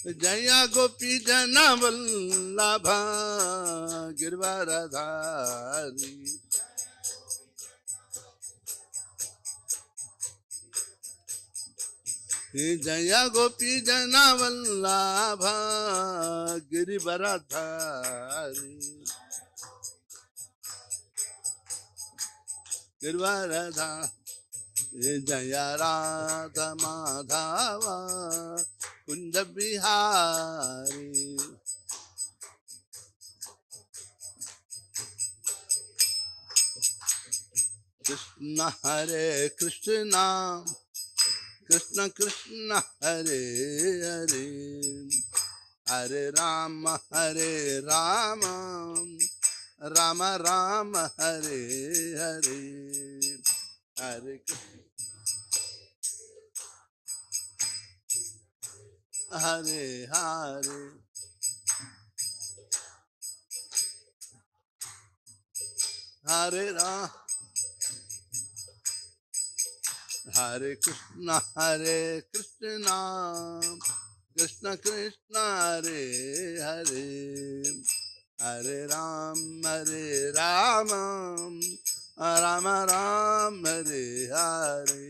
जय गोपी जन वल्लभ गिरवरधारी। जय गोपी जन वल्लभ गिरवरधारी। गिरवरधारी जय राधा माधव कुंज बिहारी। कृष्ण हरे कृष्ण कृष्ण कृष्ण हरे हरे, हरे राम राम राम हरे हरे। हरे हरे हरे, हरे राम हरे कृष्ण कृष्ण कृष्ण हरे हरे, हरे राम राम राम हरे हरे।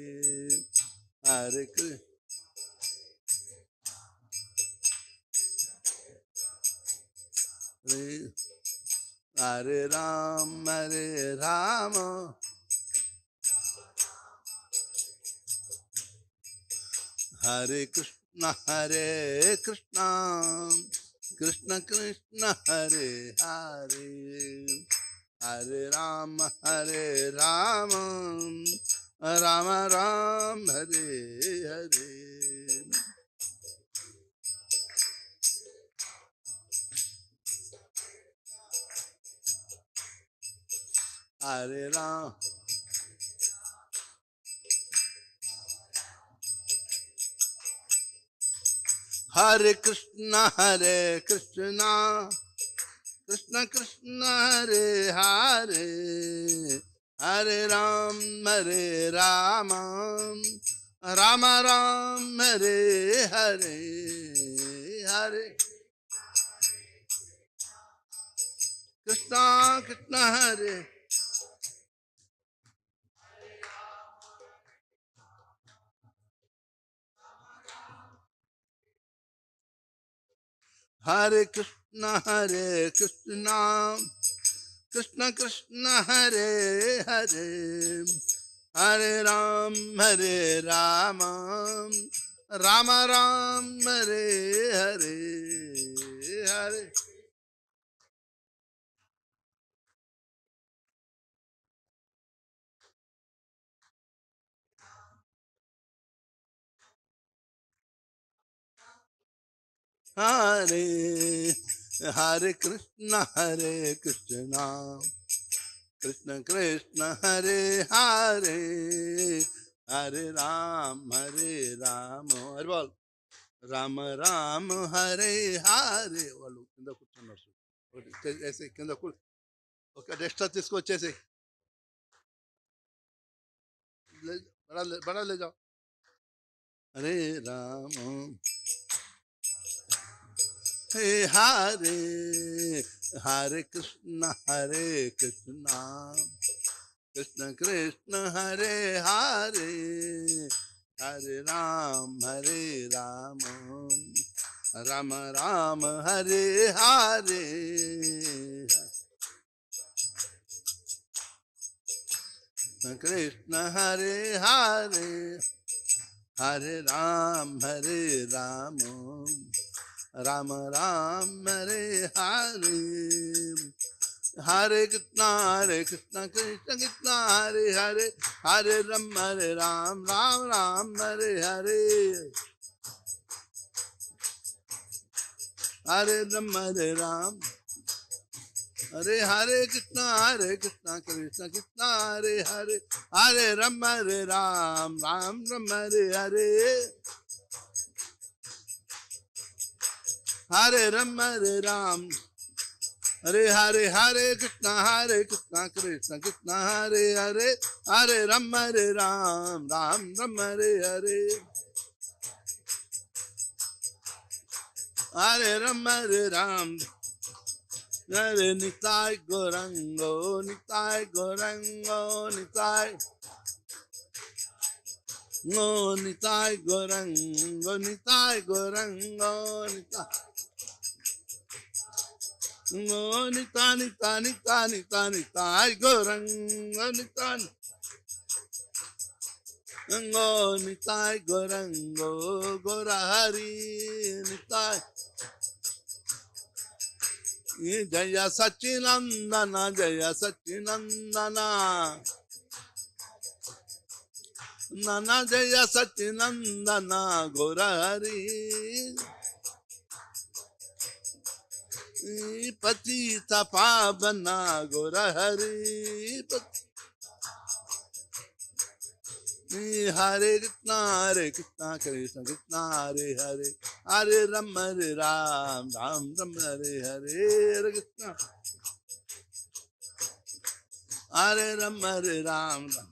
हरे कृष्ण हरे राम हरे कृष्ण कृष्ण कृष्ण हरे हरे, हरे राम राम राम हरे हरे। हरे राम हरे कृष्ण कृष्ण कृष्ण हरे हरे, हरे राम राम राम हरे हरे। हरे कृष्ण कृष्ण हरे हरे कृष्ण कृष्ण कृष्ण हरे हरे, हरे राम राम राम हरे हरे। हरे हरे हरे कृष्ण कृष्ण कृष्ण हरे हरे, हरे राम हरे बोल राम राम हरे हरे। వాళ్ళు కింద కూర్చున్నారు ऐसे కింద ఒక డెస్క్ తీసుకొచ్చి ऐसे बड़ा ले जाओ। हरे राम हे हरे, हरे कृष्ण कृष्ण कृष्ण हरे हरे, हरे राम राम राम हरे हरे। कृष्ण हरे हरे, हरे राम राम राम हरे हरे। हरे कृष्ण कृष्ण कृष्ण हरे हरे, हरे राम राम राम हरे हरे। हरे राम हरे हरे कृष्ण कृष्ण कृष्ण हरे हरे, हरे राम राम राम हरे हरे। हरे राम हरे हरे, हरे कृष्ण कृष्ण कृष्ण हरे हरे, हरे Ram Ram Ram Hare Hare. Hare Ram, Hare Ram. Hare Nitai Gorango, Nitai Gorango, Nitai. No Nitai Gorango, Nitai Gorango, Nitai. No Nitai, Nitai, Nitai, Nitai, Nitai Gorango, Nitai. No Nitai Gorango, Gorahari, Nitai. Jaya Sachinandana, Jaya Sachinandana. Nana Jaya Sachinandana, Gorahari. Patita Pavana, Gorahari. Hare Krishna, Hare Krishna, Krishna Krishna, Hare Hare. Hare Ram, Hare Ram, Ram Ram, Hare Hare. Hare Krishna. Hare Ram, Hare Ram, Ram.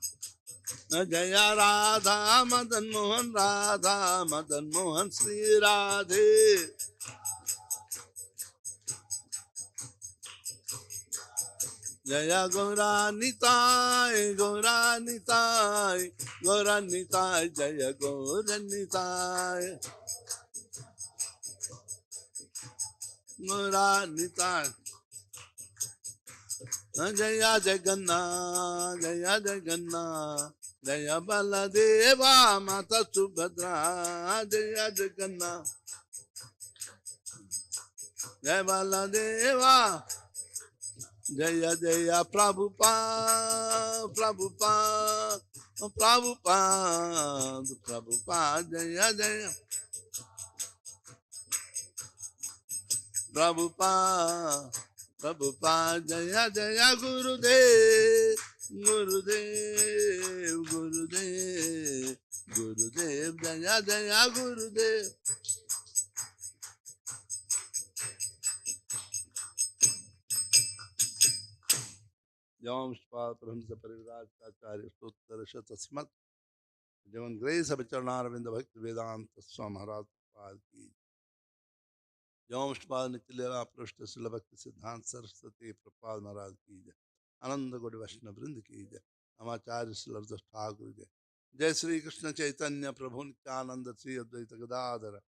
Jaya Radha Madan Mohan, Radha Madan Mohan, Sri Radhe. Jaya Gauranitai, Gauranitai, Gauranitai, Jaya Gauranitai, Gauranitai. Jaya Jagannath, Jaya Jagannath, Jaya Baladeva, Mata Subhadra, Jaya Jagannath, Jaya Baladeva, Jaya Jaya Prabhupada, Prabhupada, Prabhupada, Prabhupada, Jaya Jaya Prabhupada, Prabhupada, Jaya Jaya Gurudev, Gurudev, Gurudev, Gurudev, Jaya Jaya Gurudev. Jam Shpad Prahamsa Parivraj Acharya Stotra Shatasmat Javan Grace Abhicharnaravinda Bhakti Vedanta Swami Maharaj Pad Ki Jam Shpad Nitilera Prashta Sila Bhakti Siddhant Saraswati Prabhupada Maharaj Ki Jai Ananda Gaudiya Vaishnava Vrinda Ki Jai Amacharya Sila Ravdas Thakur Jai Jai Sri Krishna Chaitanya Prabhu Nityananda Sri Advaita Gadadhara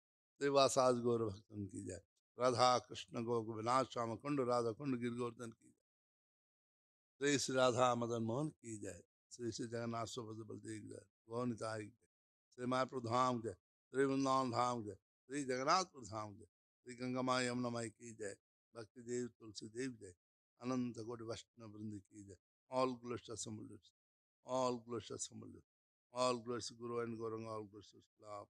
Devasaz Gaura Bhaktan Ki Jai Radha Krishna Govinath Shama Kundu Radha Kundu Gir Govardhan Ki Jai Sri Radha Madan Mohan Ki Jai Sri Sri Jagannath Subhadra Baldev Jai Gaunitai Jai Sri Mayapur Dham Jai Sri Vrindavan Dham Jai Sri Jagannathpur Dham Jai Sri Ganga Mai Yamuna Mai Ki Jai Bhakti Dev Tulsi Dev Jai Ananta Gaudiya Vaishnava Vrinda Ki Jai all glories to assembled all glories to assembled all glories to Guru and Gauranga all glories to Islam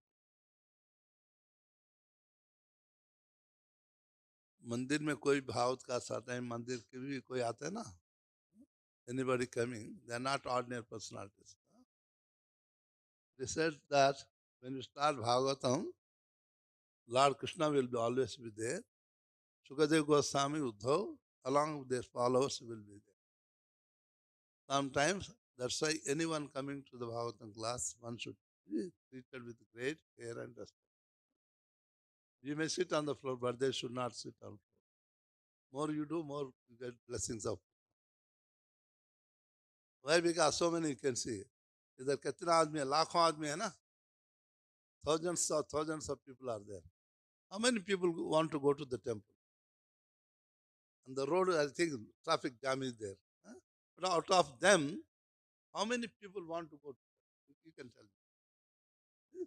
मंदिर में कोई भावत का साथ है मंदिर के भी कोई आते हैं ना anybody coming they are not ordinary personalities they said that when you start Bhagavatam Lord Krishna will be always be there Sukadev Goswami Uddhav along with their followers will be there sometimes that's why anyone coming to the Bhagavatam class one should be treated with great care and respect you may sit on the floor but they should not sit on the floor more you do more you get blessings of why because so many you can see इधर कितना आदमी है लाखों आदमी है ना thousands of people are there how many people want to go to the temple and the road I think traffic jam is there huh? But out of them how many people want to go to you can tell me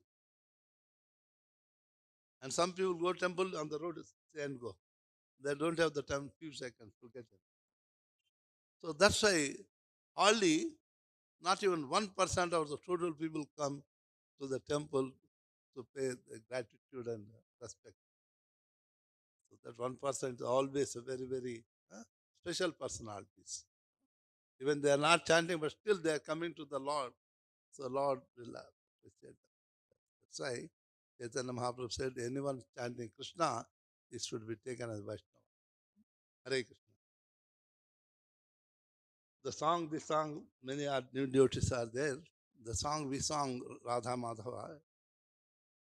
and some people go temple on the road say and go they don't have the time few seconds to get it so that's why hardly not even 1% of the total people come to the temple to pay the gratitude and respect. So that 1% is always a very, very special personalities. Even they are not chanting, but still they are coming to the Lord. So Lord will appreciate that. That's why Chaitanya Mahaprabhu said, anyone chanting Krishna, it should be taken as Vaishnava. Hare Krishna. This song, many are new devotees are there. The song we sung, Radha Madhava,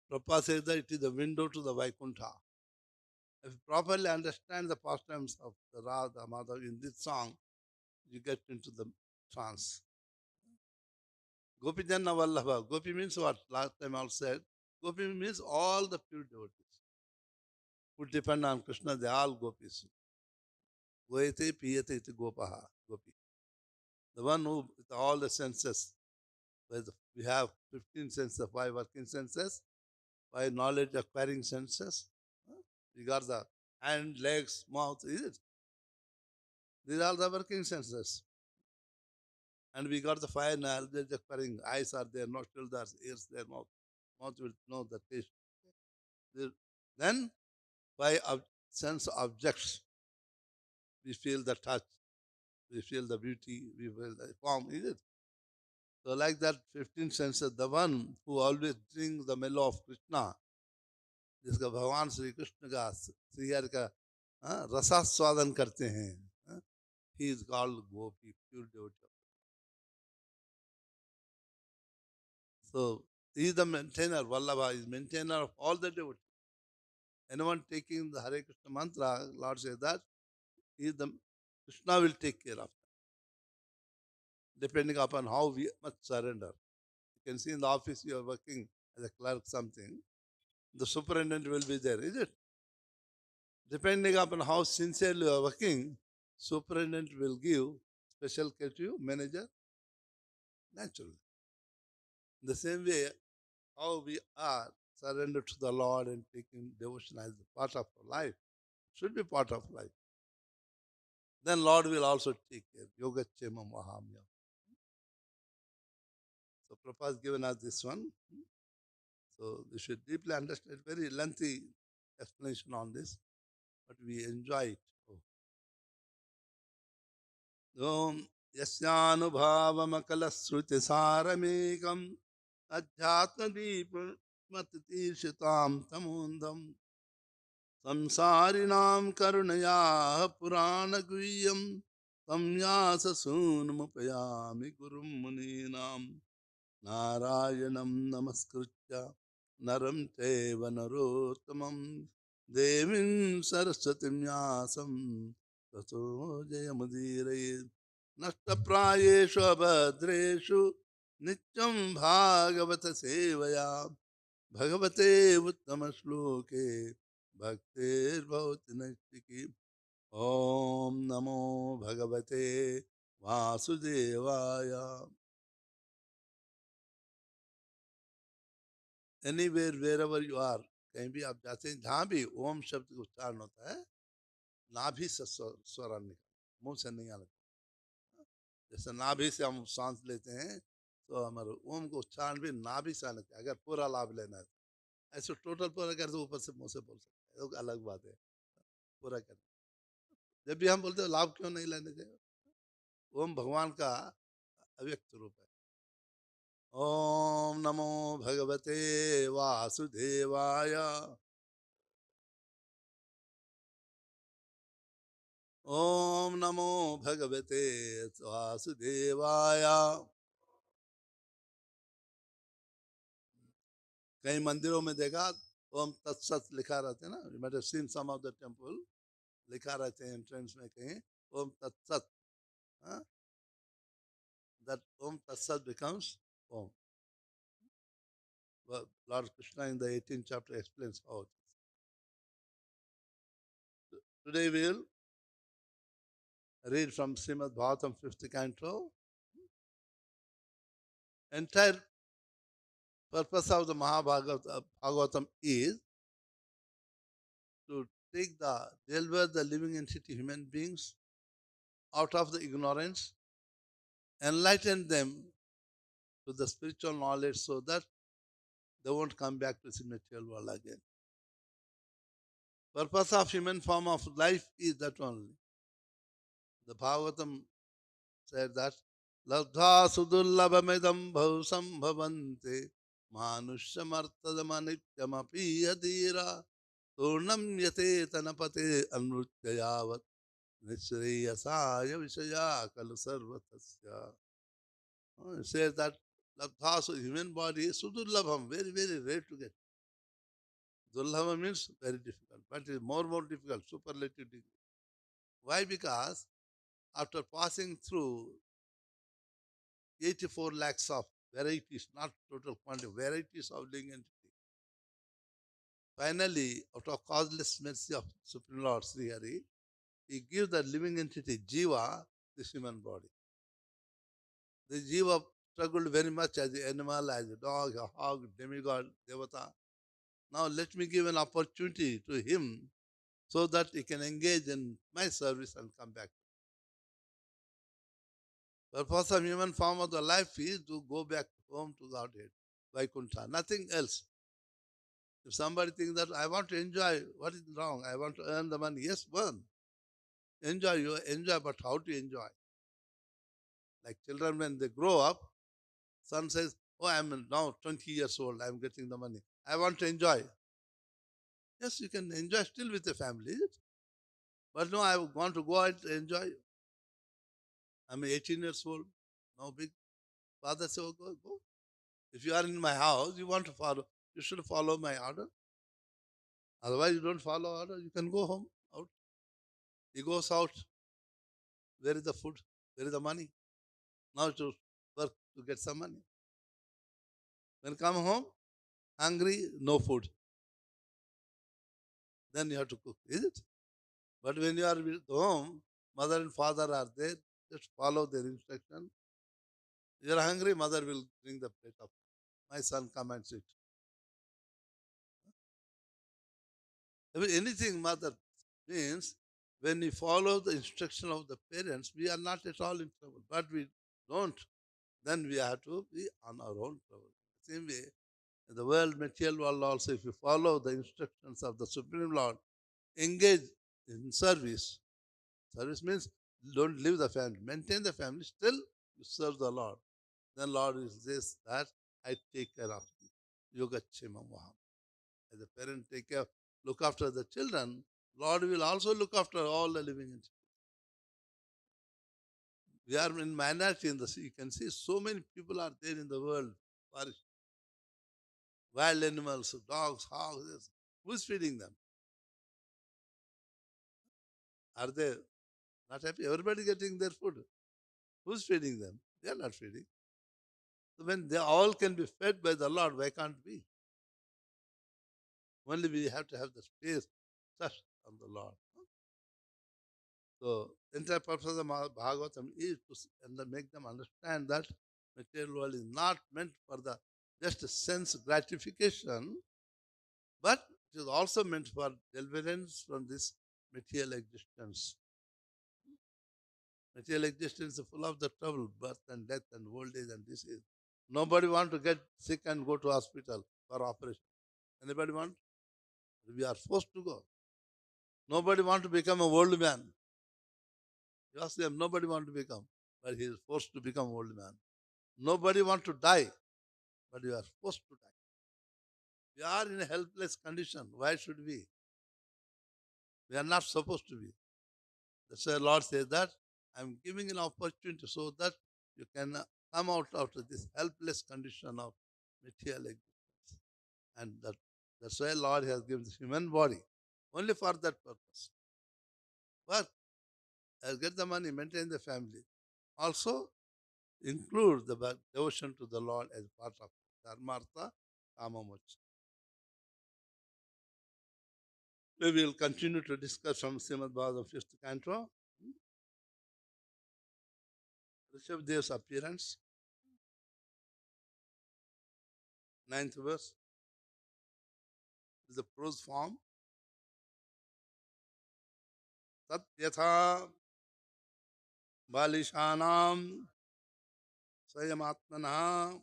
Prabhupada says that it is the window to the Vaikuntha. If you properly understand the pastimes of the Radha Madhav in this song, you get into the trance. Gopi Janna Vallabha. Gopi means what? Last time I said. Gopi means all the pure devotees who depend on Krishna, they are all gopis. Goete piyate iti gopaha. Gopi. The one who, with all the senses, we have 15 senses, 5 working senses, 5 knowledge acquiring senses. We got the hand, legs, mouth, is it? These are the working senses. And we got the 5 knowledge acquiring eyes are there, nostrils are there, ears there, mouth will know the taste. Then by sense objects, we feel the touch, we feel the beauty, we feel the form, is it? So like that 15 senses, the one who always drinks the mellow of Krishna, जिसका भगवान श्री कृष्ण का श्री हरि का रसास्वादन करते हैं, he is called gopi, pure devotee. So he is the maintainer, Vallabha is maintainer of all the devotees. Anyone taking the Hare Krishna mantra, Lord says that he is the Krishna will take care of them, depending upon how we much surrender. You can see in the office you are working as a clerk something, the superintendent will be there, is it? Depending upon how sincerely you are working, superintendent will give special care to you, manager, naturally. In the same way, how we are surrendered to the Lord and taking devotion as part of our life, should be part of life. Then Lord will also take care. Yoga Chema Mahamya. So Prabhupada has given us this one. So we should deeply understand. Very lengthy explanation on this, but we enjoy it. Om Yasyanubhavamakalaśrutisaramekam Adhyatmadipmatitirshitam tamundam Samsarinam karunaya puranaguhyam Samyasa sunmupayami gurum muninam Narayanam namaskritya naram teva narottamam devim saraswatim yasam tato jayamudire nashtaprayeshu abhadreshu nityam bhagavata sevaya bhagavate uttama shloke bhaktir bhavati naistiki Om namo bhagavate vasudevaya. Anywhere, wherever you are, कहीं भी आप जाते हैं, जहाँ भी ओम शब्द का उच्चारण होता है, नाभि से स्वर निकल, मुंह से नहीं आना। जैसे नाभि से हम सांस लेते हैं, तो हमारे ओम को उच्चारण भी नाभि से आना चाहिए, अगर पूरा लाभ लेना है। ऐसे टोटल पूरा कर तो ऊपर से मुंह से बोल सकते हैं, अलग बात है, पूरा कर। जब भी हम बोलते हैं लाभ क्यों नहीं लेने चाहिए? ओम भगवान का अव्यक्त रूप है। ओम नमो भगवते वासुदेवाय ओम नमो भगवते वासुदेवाय। कई मंदिरों में देखा ओम तत्सत लिखा रहते हैं ना, you might have seen some of the temple, लिखा रहते हैं एंट्रेंस में कहीं ओम तत्सत, दैट ओम तत्सत बिकम्स ओम। Lord Krishna in the 18th chapter explains how it is. Today we will read from Srimad Bhagavatam 5th canto. Entire purpose of the Bhagavatam is to take the deliver the living entity human beings out of the ignorance, enlighten them to the spiritual knowledge so that they won't come back to this material world again. Purpose of human form of life is that only. The Bhagavatam said that Labdha sudullabhamidam bhavsam bhavante manusyamartadamanityamapi yadira turnam yate tanapate anrutyayavat nishreyasaya vishaya kalu sarvatasya. It says that Labdha, so human body is sudurlabham, very, very rare to get. Dulhava means very difficult, but it is more difficult, superlative degree. Why? Because after passing through 84 lakhs of varieties, not total quantity, varieties of living entity, finally, out of causeless mercy of Supreme Lord Sri Hari, he gives the living entity Jiva, this human body. The Jiva struggled very much as an animal, as a dog, a hog, demigod, devata. Now let me give an opportunity to him so that he can engage in my service and come back. Purpose of human form of the life is to go back home to Godhead, Vaikuntha, nothing else. If somebody thinks that I want to enjoy, what is wrong? I want to earn the money. Yes, earn. Enjoy, you enjoy, but how to enjoy? Like children, when they grow up, son says, oh, I'm now 20 years old, I'm getting the money. I want to enjoy. Yes, you can enjoy still with the family. But no, I want to go out and enjoy. I'm 18 years old, now big. Father says, oh, go, go. If you are in my house, you want to follow, you should follow my order. Otherwise, you don't follow order, you can go home, out. He goes out. Where is the food? Where is the money? Now to work to get some money. When come home, hungry, no food. Then you have to cook, is it? But when you are at home, mother and father are there, just follow their instruction. You are hungry, mother will bring the plate of my son, come and sit. Anything mother means when we follow the instruction of the parents, we are not at all in trouble. But we don't, then we have to be on our own trouble. Same way, in the world, material world also, if you follow the instructions of the Supreme Lord, engage in service. Service means don't leave the family, maintain the family, still you serve the Lord. Then Lord is this, that I take care of you. Yogachema Maham. As a parent take care, look after the children, Lord will also look after all the living entities. We are in minority in the sea. You can see so many people are there in the world. Forest, wild animals, dogs, hogs. Who's feeding them? Are they not happy? Everybody getting their food. Who's feeding them? They are not feeding. So when they all can be fed by the Lord, why can't we? Only we have to have the space, trust on the Lord. So, entire purpose of the Bhagavatam is to make them understand that material world is not meant for the just sense gratification, but it is also meant for deliverance from this material existence. Material existence is full of the trouble, birth and death and old age and disease. Nobody want to get sick and go to hospital for operation. Anybody want? We are forced to go. Nobody want to become an old man. You ask them, nobody want to become, but he is forced to become old man. Nobody want to die, but you are forced to die. We are in a helpless condition. Why should we? We are not supposed to be. That's why Lord says that I'm giving an opportunity so that you can come out of this helpless condition of material existence. And that's why Lord has given the human body only for that purpose. But I'll get the money, maintain the family. Also, include the devotion to the Lord as part of Dharmartha Kamamocha. We will continue to discuss from Srimad Bhagavatam 5th canto. Rishabdev's appearance, 9th verse, is the prose form. Tat yatha balishanam sayamatmana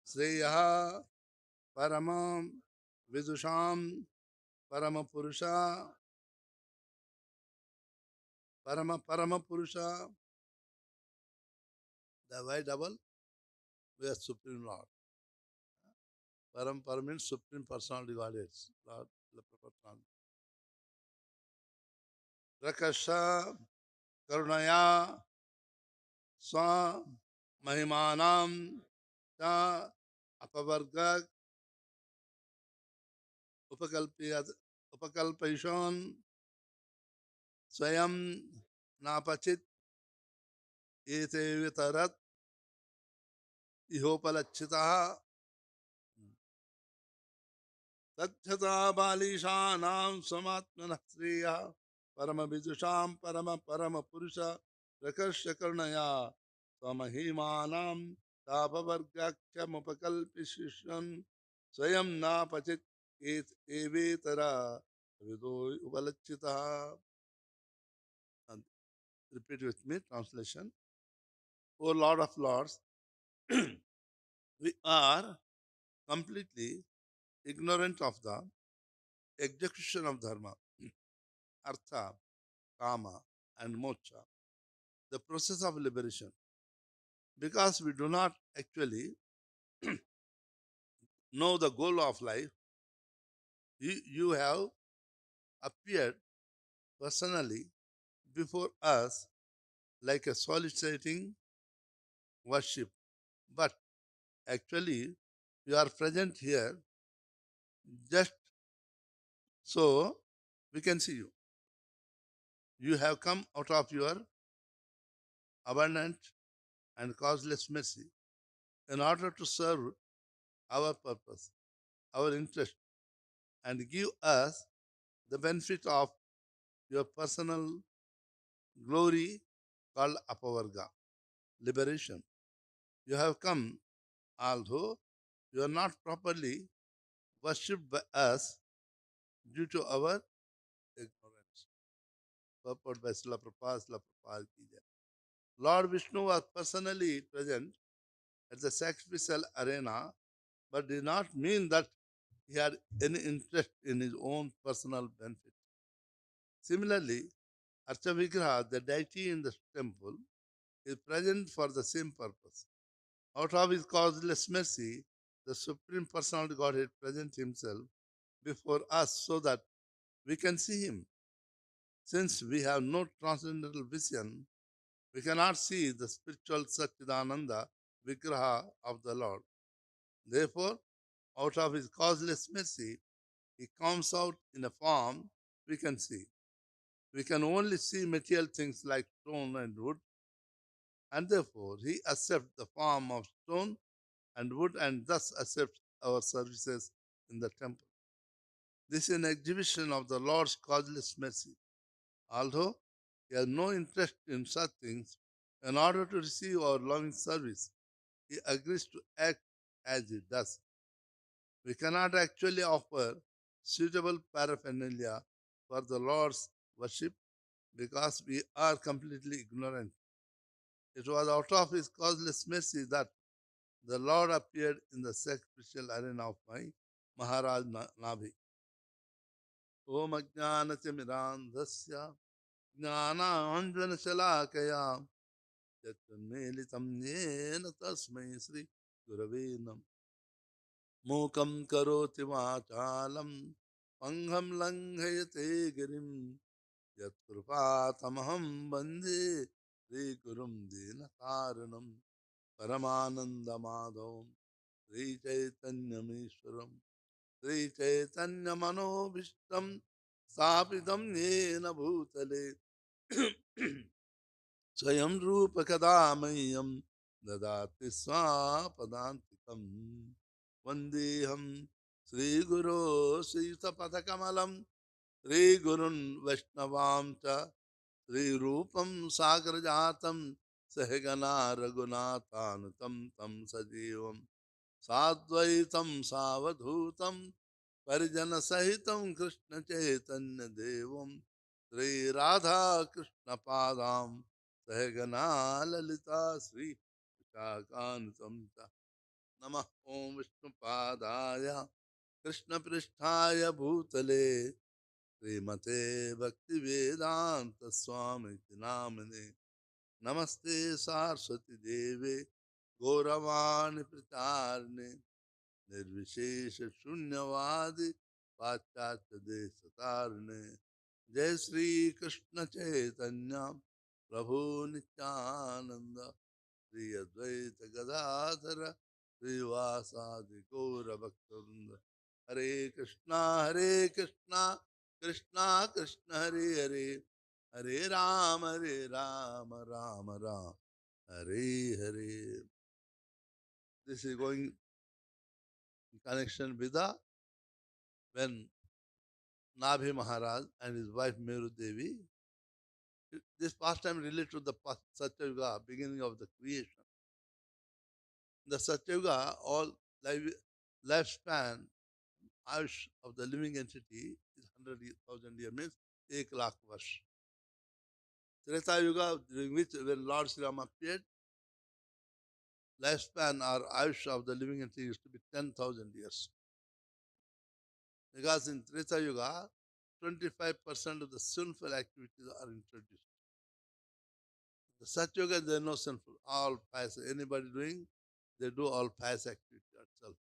sreya paramam vidusham paramapurusha paramapurusha. The why double? We are Supreme Lord. Param means Supreme Personality Godhead. Lord, the Proper. Rakasha Karunaya Swa Mahimanam Cha Apavarga upakalpiyat upakalpaishon swayam napachit ete vitarat ihopalachitaha तच्छता बालिशानां समात्मनः श्रेयः परम विदुषां परम परम पुरुष प्रकर्ष कर्णया स्वमहिमानां तापवर्गाख्यमुपकल्पिष्यन् स्वयं नापचित् एवेतरा विदो उपलक्षितः. And repeat with me, translation. O Lord of Lords, we are completely ignorant of the execution of dharma, artha, kama, and moksha, the process of liberation. Because we do not actually know the goal of life, you have appeared personally before us like a soliciting worship. But actually, you are present here just so we can see you. You have come out of your abundant and causeless mercy in order to serve our purpose, our interest, and give us the benefit of your personal glory called apavarga, liberation. You have come, although you are not properly worshipped by us due to our ignorance. Purport by Srila Prabhupada, Srila Prabhupada ki jai. Lord Vishnu was personally present at the sacrificial arena, but did not mean that he had any interest in his own personal benefit. Similarly, Archavigraha, the deity in the temple, is present for the same purpose. Out of his causeless mercy, the Supreme Personality Godhead presents himself before us so that we can see him. Since we have no transcendental vision, we cannot see the spiritual Satchidananda Vigraha of the Lord. Therefore, out of his causeless mercy, he comes out in a form we can see. We can only see material things like stone and wood, and therefore he accepts the form of stone and wood and thus accepts our services in the temple. This is an exhibition of the Lord's causeless mercy. Although he has no interest in such things, in order to receive our loving service, he agrees to act as he does. We cannot actually offer suitable paraphernalia for the Lord's worship because we are completely ignorant. It was out of his causeless mercy that the Lord appeared in the sacrificial arena of my Maharaj Nabhi. Om Ajnanatimirandhasya Jnananjanashalakaya Yatmelitam Yena Tasmai Sri Gurave Nam Mukam Karoti Vachalam Pangham Langhayate Girim Yatkrupatamaham Bande Sri Gurum Dina Taranam Paramananda Madhavam Sri Chaitanyamishwaram Sri Chaitanya Manobhishtam Sthapitam Yena Bhutale Swayam Rupa Kadamayyam Dadati Swapadantikam Vandeham Sri Guru Sri Sapadakamalam Sri Gurun Vaishnavam Cha Sri Rupam Sagrajatam Sahagana Raghunathanutam Tam Sajivam Sadvaitam Savadhutam Parijana Sahitam Krishna Chaitanya Devam Sri Radha Krishna Padam Sahagana Lalita Sri Vishakanitam Namah Om Vishnu Padaya Krishna Pristhaya Bhutale Srimate Bhakti Vedanta Swami Namane Namaste Saraswati Deve Gauravani Pracharne Nirvishesha Shunyavadi Pachatya Desatarne Jai Sri Krishna Chaitanya Prabhu Nityananda Sri Advaita Gadadhara Sri Vasadi Gaura Bhaktivinoda Hare Krishna, Hare Krishna, Krishna Krishna, Hare Hare, Hare Rama, Rama Rama, Hare Hare. This is going in connection with the when Nabhi Maharaj and his wife Meru Devi. This pastime related to the Satyuga, beginning of the creation. In the Satyuga, all lifespan, Ayush of the living entity is 100,000 years, means 1 lakh varsh. Treta Yuga, during which when Lord Sri Rama appeared, lifespan or Ayush of the living entity used to be 10,000 years. Because in Treta Yuga, 25% of the sinful activities are introduced. The Satyuga, there is no sinful. All pious. Anybody doing, they do all pious activity itself.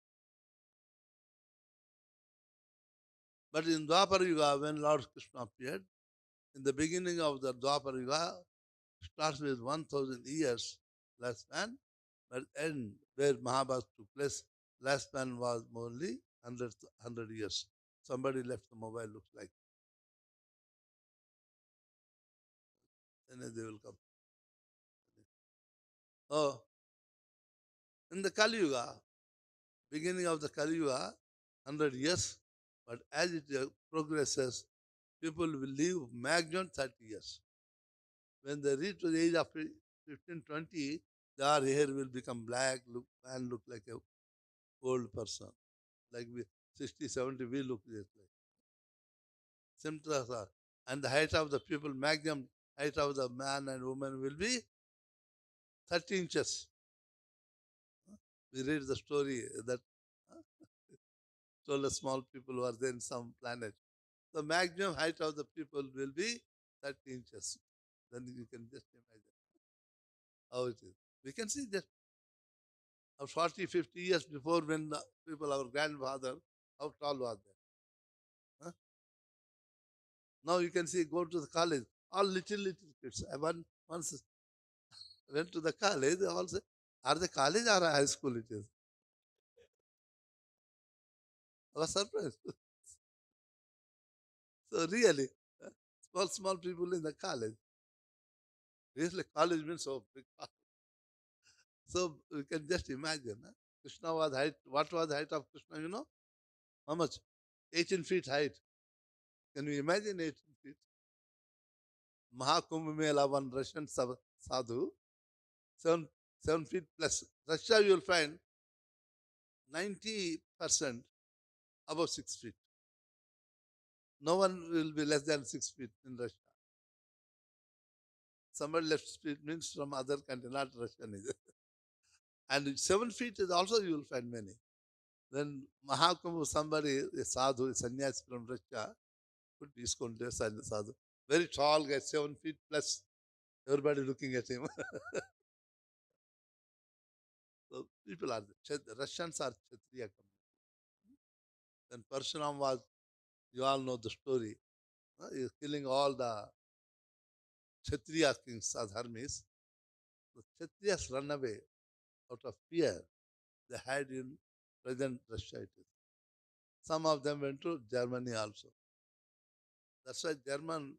But in Dwapar Yuga, when Lord Krishna appeared, in the beginning of the Dwapar Yuga, starts with 1,000 years lifespan, but end where Mahabharata took place, lifespan was only 100 years. Somebody left the mobile, looks like. And then they will come. Oh, in the Kali Yuga, beginning of the Kali Yuga, 100 years, but as it progresses, people will live maximum 30 years. When they reach to the age of 15, 20, their hair will become black, look like a old person. Like 60, 70, we look just like. Symptoms are. And the height of the people, maximum height of the man and woman will be 30 inches. We read the story that told the small people who are there in some planet. The maximum height of the people will be 30 inches. Then you can just imagine how it is. We can see that 40, 50 years before when the people, our grandfather, how tall was they? Huh? Now you can see, go to the college, all little kids. I once went to the college, they all say, are they college or a high school it is? I was surprised. So really, uh, small people in the college. Really, college means so big. So you can just imagine. Krishna was height. What was the height of Krishna? You know how much? 18 feet height. Can you imagine 18 feet? Mahakumbh Mela, one Russian sadhu, 7 feet plus. Russia, you will find 90% above 6 feet. No one will be less than 6 feet in Russia. Somebody left feet means from other country, not Russian. Is it? And 7 feet is also you will find many. Then Mahakumbh, somebody, a sadhu, a sannyasi from Russia, put Iskcon dress and sadhu. Very tall guy, 7 feet plus. Everybody looking at him. So people are, the Russians are Kshatriya community. Then Parshuram was, you all know the story. He is killing all the Kshatriya kings as armies. The Kshatriyas run away out of fear. They hide in present Russia. It is. Some of them went to Germany also. That's why German,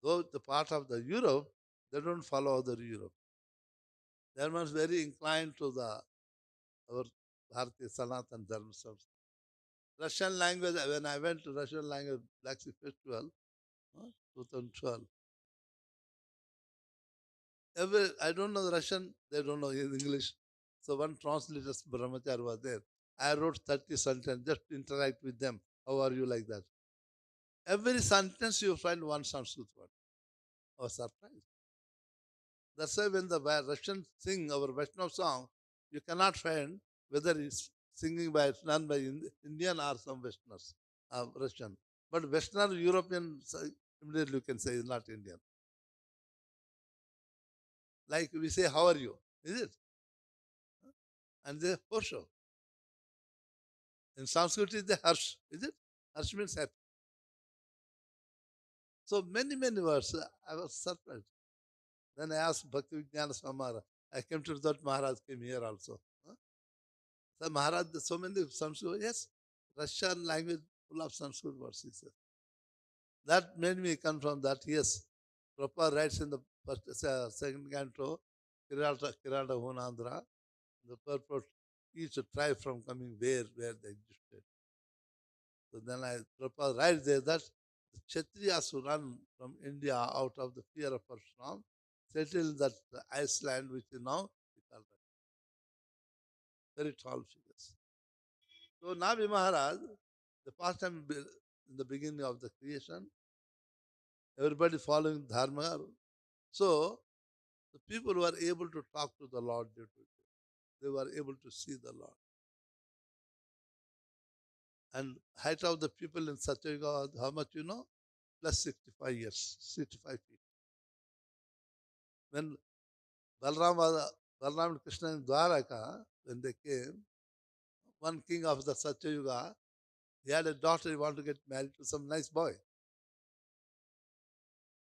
though the part of the Europe, they don't follow other Europe. Germans very inclined to the our Bharatiya Sanatan Dharma stuff. Russian language, when I went to Russian language Black Sea Festival, 2012, I don't know the Russian, they don't know English. So one translator, Brahmachari, was there. I wrote 30 sentences, just interact with them. How are you like that? Every sentence you find one Sanskrit word. I was surprised. That's why when the Russians sing our Vaishnava song, you cannot find whether it's singing by done by Indian or some Westerners, Russian. But Western European, immediately you can say is not Indian. Like we say, how are you? Is it? And they for sure. In Sanskrit is the harsh, is it? Harsh means happy. So many words. I was surprised. Then I asked Bhakti Vijnana Swami Maharaj. I came to that Maharaj came here also. Huh? So Maharaj, so many Sanskrit, yes. Russian language full of Sanskrit words, he says. That made me confirm that, yes, Prabhupada writes in the first, second canto, Kirata Hunandra, the purport, each tribe from coming where they existed. So then Prabhupada writes there that the Kshatriyas who run from India out of the fear of Parshuram settled that the Iceland, which is now very tall figures. So Nabi Maharaj, the past time in the beginning of the creation, everybody following Dharma. So the people were able to talk to the Lord due to it. They were able to see the Lord. And height of the people in Satyuga, how much you know? Plus 65 years, 65 feet. When Balram and Krishna in Dwaraka, when they came, one king of the Satyuga, he had a daughter, he wanted to get married to some nice boy.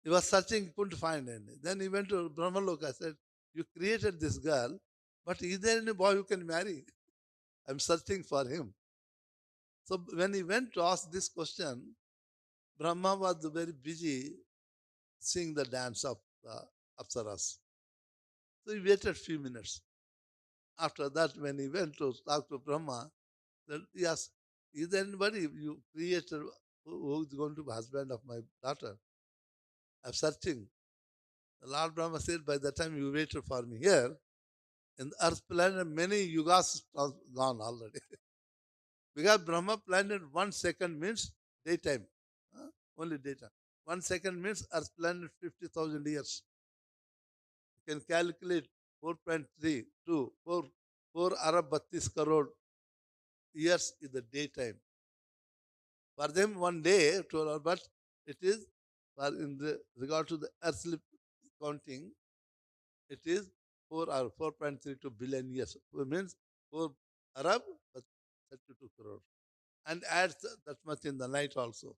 He was searching, couldn't find any. Then he went to Brahmaloka, said, you created this girl, but is there any boy who can marry? I'm searching for him. So when he went to ask this question, Brahma was very busy seeing the dance of the Apsaras. So he waited a few minutes. After that, when he went to talk to Brahma, then he asked, is there anybody you created who is going to be husband of my daughter? I'm searching. The Lord Brahma said, by the time you waited for me here, in the earth planet, many yugas gone already. Because Brahma planet 1 second means daytime. Only daytime. 1 second means earth planet 50,000 years. You can calculate 4.3 to 4 Arab 32 crore years is the daytime. For them, 1 day, but it is, for in the regard to the earthly counting, it is 4 or 4.32 billion years. It means 4 Arab, but 32 crore. And adds that much in the night also.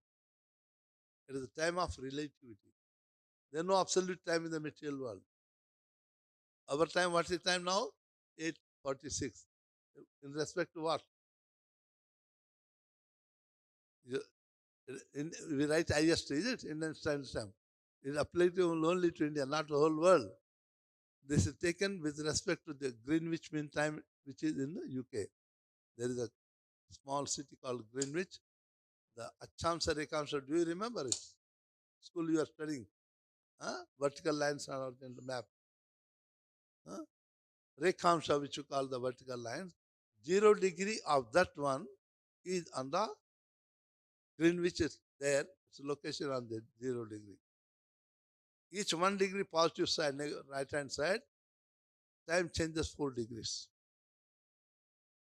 It is a time of relativity. There is no absolute time in the material world. Our time, what is time now? 8:46. In respect to what? We write IST, is it? Indian Standard Time. It applies to only to India, not the whole world. This is taken with respect to the Greenwich Mean Time, which is in the UK. There is a small city called Greenwich. The Achamsa Rekamsa, do you remember it? School you are studying. Vertical lines are on the map. Rekamsa, which you call the vertical lines. 0 degree of that one is on the Greenwich is there. Its location on the 0 degree. Each 1 degree positive side, right hand side, time changes 4 degrees.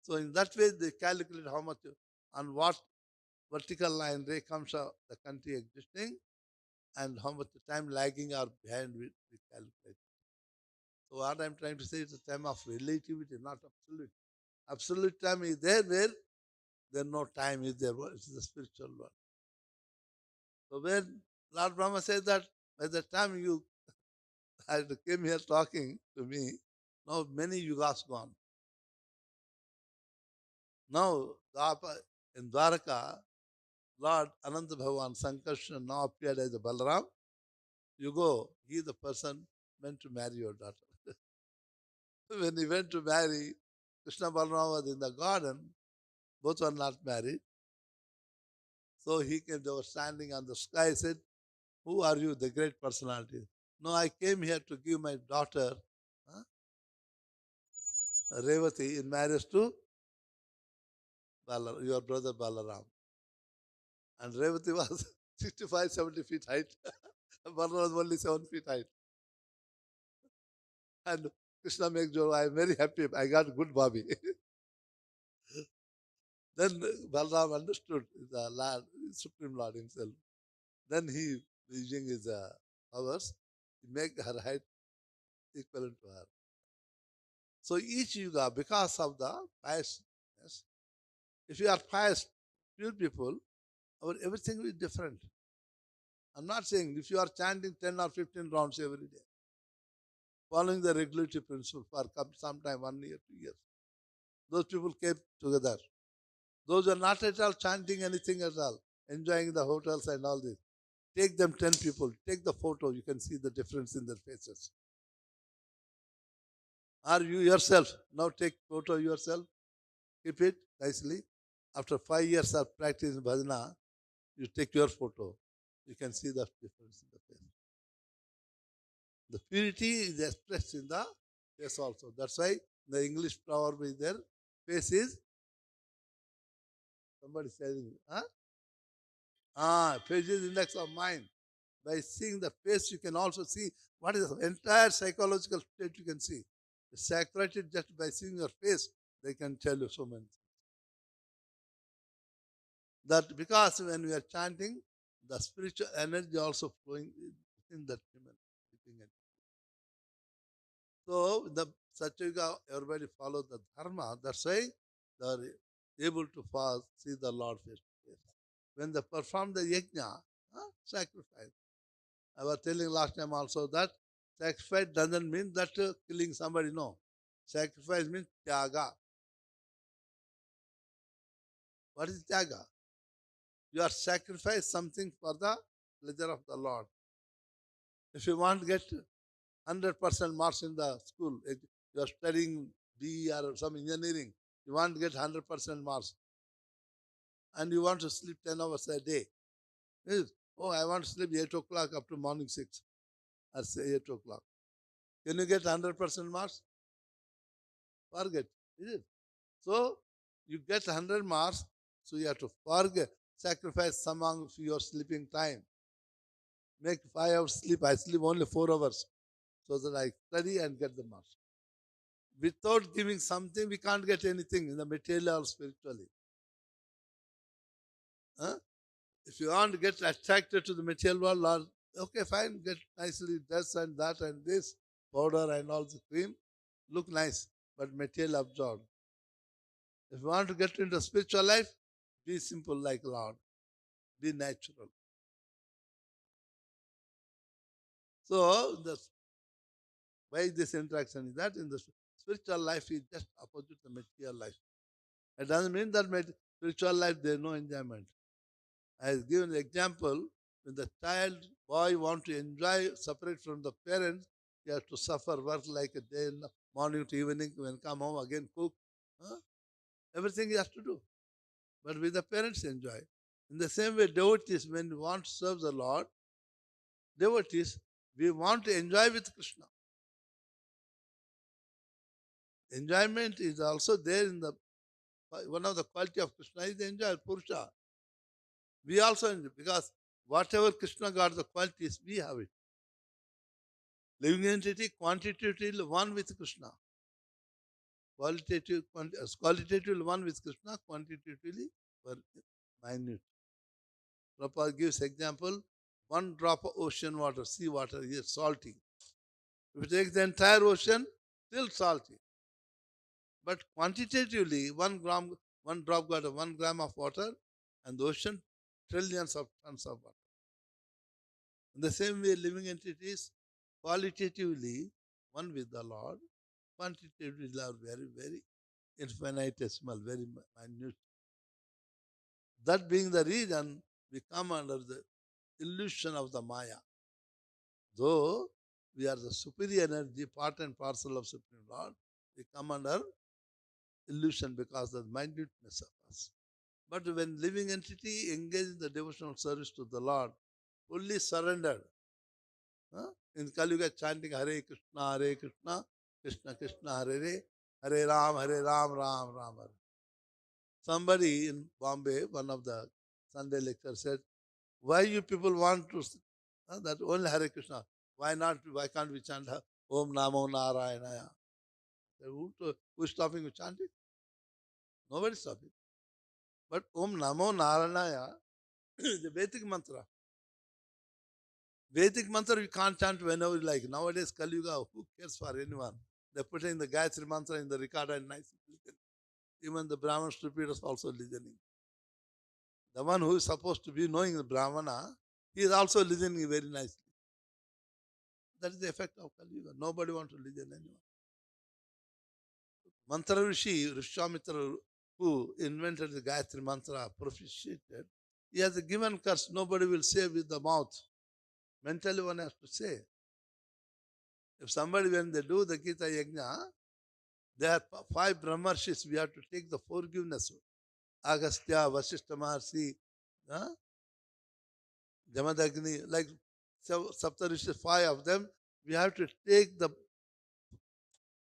So in that way, they calculate how much on what vertical line Rekamsa the country existing and how much time lagging or behind we calculate. So what I'm trying to say is a time of relativity, not absolute. Absolute time is there where there no time is there. It's the spiritual world. So when Lord Brahma says that by the time you came here talking to me, now many yugas gone. Now in Dwaraka, Lord Ananta Bhagavan Sankarshan now appeared as a Balaram. You go, he is the person meant to marry your daughter. When he went to marry, Krishna Balaram was in the garden, both were not married. So he came, they were standing on the sky, said, who are you, the great personality? No, I came here to give my daughter, Revati, in marriage to your brother Balaram. And Revati was 65, 70 feet height. Balaram was only 7 feet height. And Krishna makes joke, I am very happy, I got a good Bobby. Then Balaram understood the Lord, Supreme Lord himself. Then he, using his powers, he make her height equivalent to her. So each yuga, because of the piousness, if you are pious, pure people, everything will be different. I'm not saying if you are chanting 10 or 15 rounds every day, following the regulatory principle for some time, 1 year, 2 years, those people came together. Those who are not at all chanting anything at all, enjoying the hotels and all this. Take them 10 people, take the photo, you can see the difference in their faces. Or you yourself, now take photo yourself, keep it nicely. After 5 years of practice in bhajana, you take your photo. You can see the difference in the face. The purity is expressed in the face also. That's why the English proverb is there. Face is, somebody saying, huh? Face is index of mind. By seeing the face, you can also see what is the entire psychological state you can see. It's saturated just by seeing your face, they can tell you so many things. That because when we are chanting, the spiritual energy also flowing within that human. So the Satyuga, everybody follows the dharma. That's why they are able to see the Lord face to face. When they perform the yajna, sacrifice. I was telling last time also that sacrifice doesn't mean that killing somebody, no. Sacrifice means tyaga. What is tyaga? You are sacrifice something for the pleasure of the Lord. If you want to get 100% marks in the school, if you are studying B or some engineering, you want to get 100% marks, and you want to sleep 10 hours a day. Oh, I want to sleep 8 o'clock up to morning 6, or say 8 o'clock. Can you get 100% marks? Forget, is it? So, you get 100 marks, so you have to sacrifice some of your sleeping time. Make 5 hours sleep. I sleep only 4 hours, so that I study and get the marks. Without giving something, we can't get anything in the material or spiritually. Huh? If you want to get attracted to the material world, or okay, fine, get nicely dressed and that and this, powder and all the cream, look nice, but material absorbed. If you want to get into spiritual life, be simple like Lord, be natural. So, why this interaction is that in the spiritual life is just opposite the material life. It doesn't mean that spiritual life there is no enjoyment. I have given an example, when the child boy want to enjoy separate from the parents, he has to suffer, work like a day, morning to evening, when come home again cook. Huh? Everything he has to do. But with the parents enjoy. In the same way, devotees, when we want to serve the Lord, devotees, we want to enjoy with Krishna. Enjoyment is also there in the, one of the quality of Krishna is the enjoy, Purusha. We also enjoy, because whatever Krishna got the qualities, we have it. Living entity, quantitatively one with Krishna. Qualitatively one with Krishna, quantitatively minute. Prabhupada gives example, one drop of ocean water, sea water is salty. If you take the entire ocean, still salty. But quantitatively, 1 gram, 1 drop got 1 gram of water, and the ocean, trillions of tons of water. In the same way, living entities, qualitatively, one with the Lord, quantitatively are very, very infinitesimal, very minute. That being the reason, we come under the illusion of the Maya. Though we are the superior energy, part and parcel of Supreme Lord, we come under illusion because of the minuteness of us. But when living entity engage in the devotional service to the Lord, fully surrendered, in Kali Yuga chanting Hare Krishna, Krishna Krishna, Hare Ram, Ram Ram Hare. Somebody in Bombay, one of the Sunday lecturers said, why you people want to, that only Hare Krishna, why not, why can't we chant Om Namo Narayanaya? Who is stopping you chanting? Nobody is stopping. But Om Namo Narayanaya is the Vedic mantra. Vedic mantra you can't chant whenever you like. Nowadays, Kali Yuga, who cares for anyone? They're putting the Gayatri mantra in the recorder and nice. Even the Brahman stupidos also listening. The one who is supposed to be knowing the Brahmana, he is also listening very nicely. That is the effect of Kali Yuga. Nobody wants to listen anyone. Mantra Rishi, Rishyamitra, who invented the Gayatri Mantra, proficiated, he has a given curse. Nobody will say with the mouth. Mentally one has to say. If somebody, when they do the Gita Yajna, there are five Brahmarshis, we have to take the forgiveness. Agastya, Vasishtha Maharshi, huh? Jamadagni, like Saptarishis, five of them, we have to take the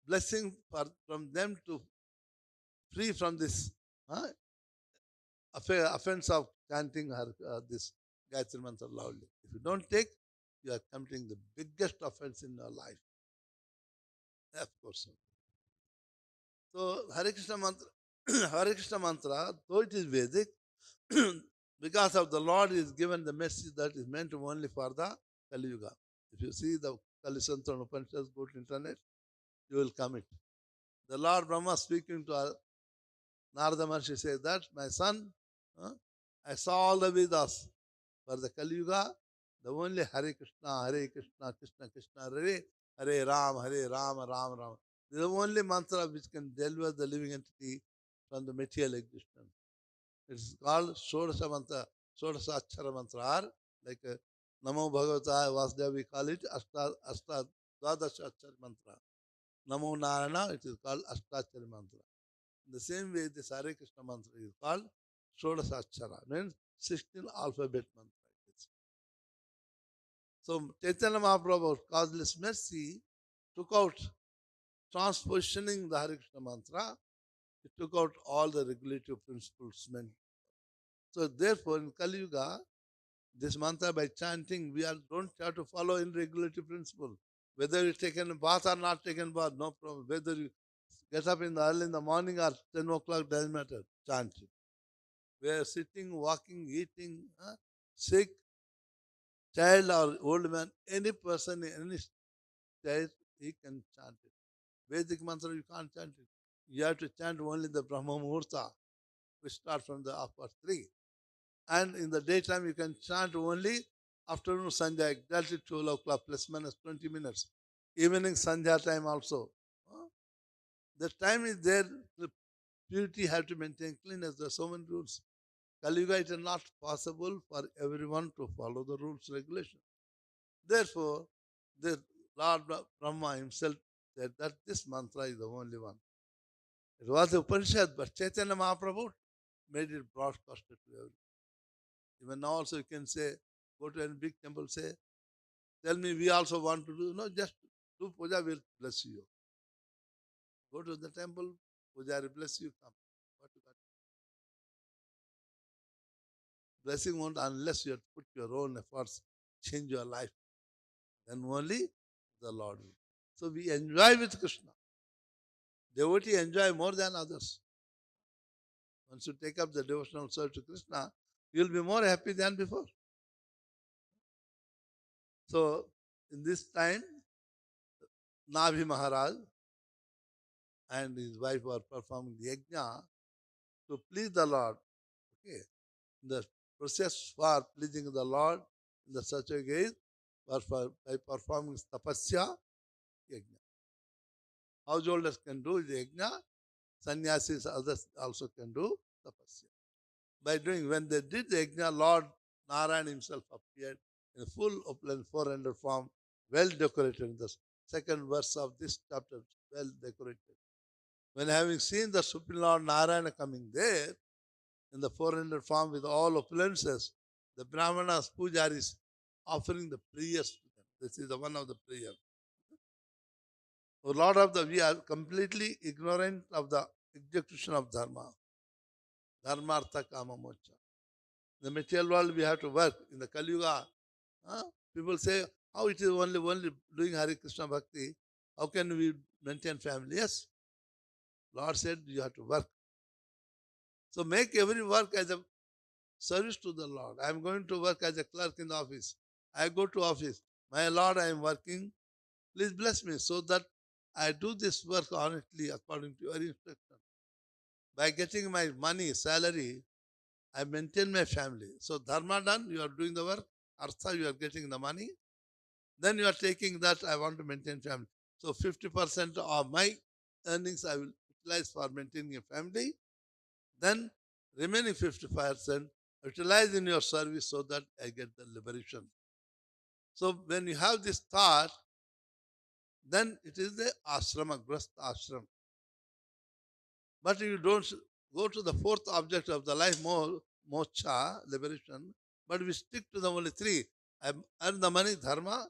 blessing from them to free from this huh, offense of chanting this Gayatri Mantra loudly. If you don't take, you are committing the biggest offense in your life. Of course. So Hare Krishna Mantra, Hare Krishna Mantra, though it is Vedic, because of the Lord is given the message that is meant only for the Kali Yuga. If you see the Kali Santan Upanishads, go to internet, you will commit. The Lord Brahma speaking to Narada Maharshi says that, my son, huh, I saw all the Vedas. For the Kali Yuga, the only Hare Krishna, Krishna Krishna, Hare Ram, Ram Ram. This is the only mantra which can deliver the living entity from the material existence. It's called Shodasa Mantra, Shodasa Achara Mantra, or like Namo Bhagavata Vasudeva, we call it Asta Dwadasha Achara Mantra. Namo Narayana, it is called Astachara Mantra. In the same way, this Hare Krishna Mantra is called Shodasa Achara, means 16 alphabet mantra. So Chaitanya Mahaprabhu, causeless mercy, took out, transpositioning the Hare Krishna Mantra, he took out all the regulative principles meant. So therefore, in Kali Yuga, this mantra by chanting, we don't have to follow in regulative principle. Whether you taken a bath or not taken bath, no problem. Whether you get up early in the morning or 10 o'clock, doesn't matter. Chant it. We are sitting, walking, eating, sick, child or old man, any person, any stage, he can chant it. Vedic mantra, you can't chant it. You have to chant only the Brahma Muhurta, which start from the upper 3. And in the daytime, you can chant only afternoon Sandhya, exactly 12 o'clock, plus minus 20 minutes. Evening Sandhya time also. The time is there, the purity have to maintain cleanness. There are so many rules. Kali Yuga, it is not possible for everyone to follow the rules, regulations. Therefore, the Lord Brahma himself said that this mantra is the only one. It was the Upanishad, but Chaitanya Mahaprabhu made it broadcasted to everyone. Even now also you can say, go to any big temple, say, tell me we also want to do, no, just do puja, will bless you. Go to the temple, puja will bless you, come. What you got? Blessing won't unless you have put your own efforts, change your life. Then only the Lord will. So we enjoy with Krishna. Devotee enjoy more than others. Once you take up the devotional service to Krishna, you will be more happy than before. So, in this time, Nabhi Maharaj and his wife were performing the yajna to please the Lord. Okay. The process for pleasing the Lord in the such a way was by performing tapasya yajna. Householders can do the yajna, sannyasis, others also can do tapasya. By doing, when they did the yajna, Lord Narayan himself appeared in a full opulent 400 form, well decorated. In the second verse of this chapter, well decorated. When having seen the Supreme Lord Narayana coming there, in the 400 form with all opulences, the Brahmanas, Pujaris, offering the prayers to them. This is the one of the prayer. A lot of we are completely ignorant of the execution of Dharma. Dharma, Artha, Kama, Moksha. In the material world, we have to work. In the Kali Yuga, people say, how it is only doing Hare Krishna Bhakti, how can we maintain family? Yes. Lord said you have to work. So make every work as a service to the Lord. I am going to work as a clerk in the office. I go to office. My Lord, I am working. Please bless me so that I do this work honestly according to your instruction. By getting my money, salary, I maintain my family. So dharma done, you are doing the work. Artha, you are getting the money. Then you are taking that, I want to maintain family. So 50% of my earnings I will utilize for maintaining a family. Then remaining 50% utilize in your service so that I get the liberation. So when you have this thought, then it is the ashrama, grast ashram. But you don't go to the fourth object of the life, moksha, liberation, but we stick to the only three. I earn the money, dharma.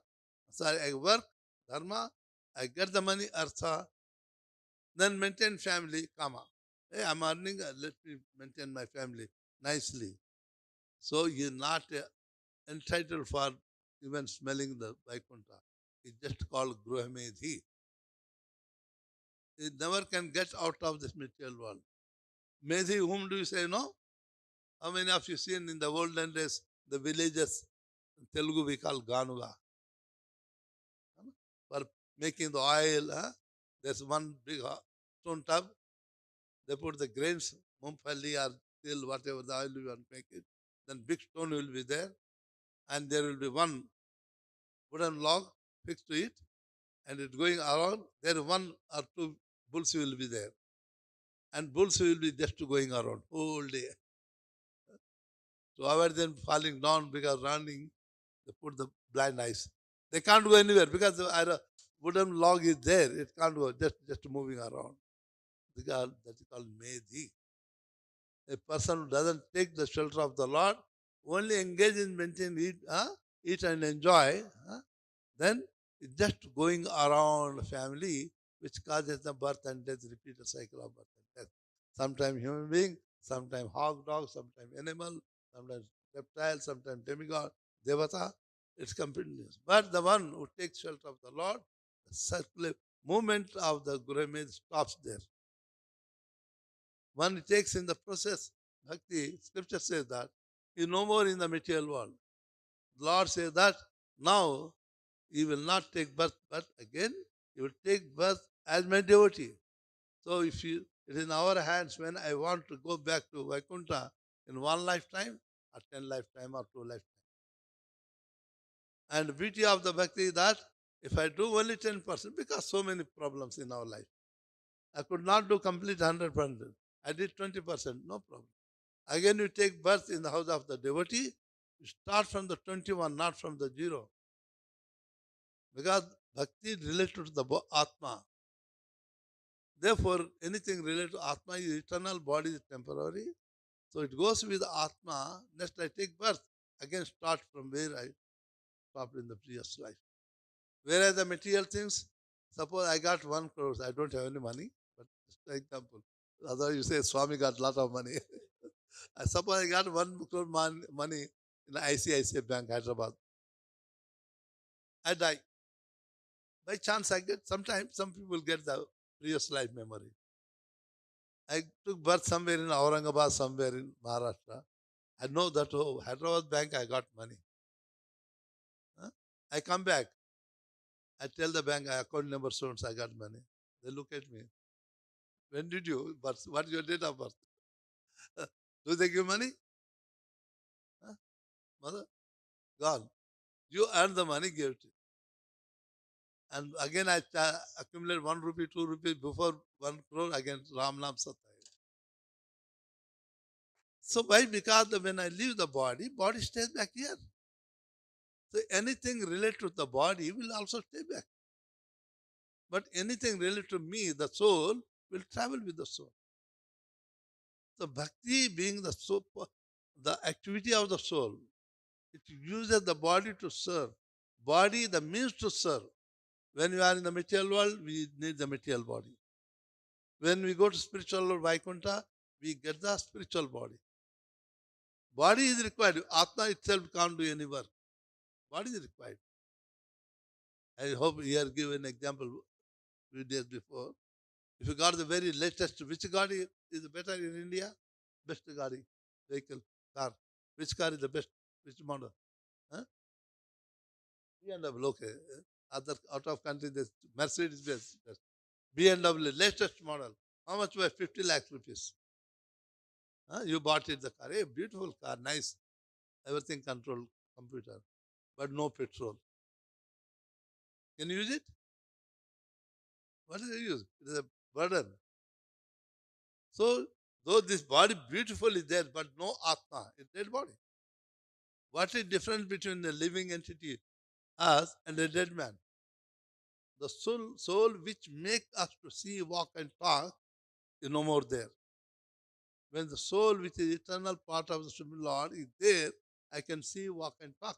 Sorry, I work, dharma. I get the money, artha. Then maintain family, kama. Hey, I'm earning, let me maintain my family nicely. So you're not entitled for even smelling the Vaikuntha. It's just called Gruhamedhi. It never can get out of this material world. Medhi, whom do you say no? How many of you seen in the olden days the villages in Telugu we call Ganuga? For making the oil, there's one big stone tub. They put the grains, mumfali or till whatever the oil you want to make it. Then big stone will be there, and there will be one wooden log fixed to it, and it's going around. There one or two bulls will be there, and bulls will be just going around whole day. To avoid them falling down because running, they put the blind eyes. They can't go anywhere because the wooden log is there. It can't go, just moving around. That's called Medhi. A person who doesn't take the shelter of the Lord, only engage in maintaining eat and enjoy, then it's just going around the family, which causes the birth and death, repeated cycle of birth and death. Sometimes human being, sometimes hog, dog, sometimes animal, sometimes reptile, sometimes demigod, devata. It's continuous. But the one who takes shelter of the Lord, the circular movement of the Gurumid stops there. One takes in the process, bhakti, scripture says that, is no more in the material world. The Lord says that now you will not take birth, but again you will take birth as my devotee. So if you, it is in our hands when I want to go back to Vaikuntha in one lifetime, or 10 lifetime, or 2 lifetime. And the beauty of the bhakti is that if I do only 10%, because so many problems in our life, I could not do complete 100%. I did 20%, no problem. Again, you take birth in the house of the devotee, you start from the 21, not from the 0. Because bhakti is related to the Atma. Therefore, anything related to Atma is eternal, body is temporary. So it goes with Atma. Next, I take birth. Again, start from where I stopped in the previous life. Whereas the material things, suppose I got 1 crore, I don't have any money, but just an example. Otherwise, you say Swamy got a lot of money. I suppose I got 1 crore money in the ICICI Bank, Hyderabad. I die. By chance, I get, sometimes some people get the previous life memory. I took birth somewhere in Aurangabad, somewhere in Maharashtra. I know that Hyderabad Bank, I got money. Huh? I come back. I tell the bank, account number so I got money. They look at me. When did you birth? What is your date of birth? Do they give money? Huh? Mother? Gone. You earn the money, give it. And again, I accumulate 1 rupee, 2 rupees before 1 crore, again, Ram Nam Satai. So why? Because when I leave the body stays back here. So anything related to the body will also stay back. But anything related to me, the soul, will travel with the soul. So bhakti being the soul, the activity of the soul, it uses the body to serve. Body, the means to serve. When we are in the material world, we need the material body. When we go to spiritual world, Vaikuntha, we get the spiritual body. Body is required. Atma itself can't do any work. Body is required. I hope you have given an example few days before. If you got the very latest, which Gadi is better in India? Best Gadi, vehicle, car. Which car is the best? Which model? Huh? BMW, okay. Other out of country, this Mercedes best. BMW, latest model. How much was 50 lakhs rupees? Huh? You bought it, the car. Hey, beautiful car, nice. Everything controlled, computer. But no petrol. Can you use it? What do you use? It is a burden. So Though this body beautiful is there, but no Atma, it's dead body. What is difference between a living entity, us, and a dead man? The soul which make us to see, walk, and talk is no more there. When the soul, which is eternal part of the Supreme Lord, is there, I can see, walk, and talk.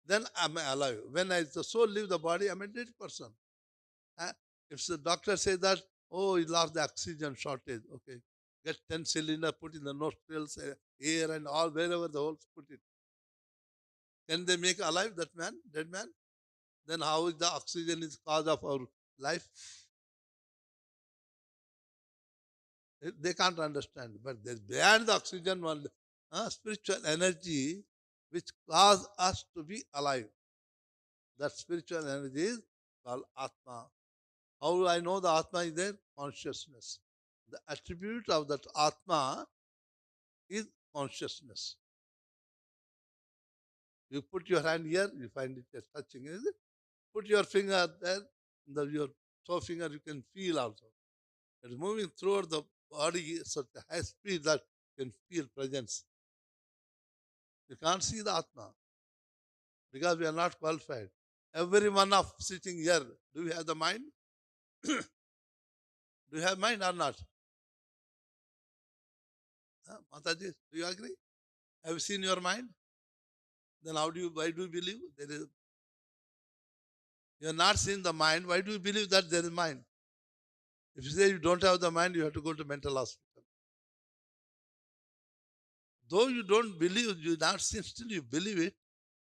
Then I'm alive. When the soul leaves the body, I'm a dead person. Uh, If the doctor says that, oh, he lost the oxygen shortage, okay, get 10 cylinder, put in the nostrils, air, and all, wherever the holes, put it. Can they make alive that man, dead man? Then how is the oxygen is cause of our life? They can't understand. But there's beyond the oxygen world, spiritual energy which cause us to be alive. That spiritual energy is called Atma. How do I know the Atma is there? Consciousness. The attribute of that Atma is consciousness. You put your hand here, you find it just touching, is it? Put your finger there, your toe finger you can feel also. It is moving throughout the body at such a high speed that you can feel presence. You can't see the Atma because we are not qualified. Every one of sitting here, do we have the mind? Do you have mind or not? Mataji, do you agree? Have you seen your mind? Then why do you believe there is? You are not seeing the mind. Why do you believe that there is mind? If you say you don't have the mind, you have to go to mental hospital. Though you don't believe, you not see, still you believe it.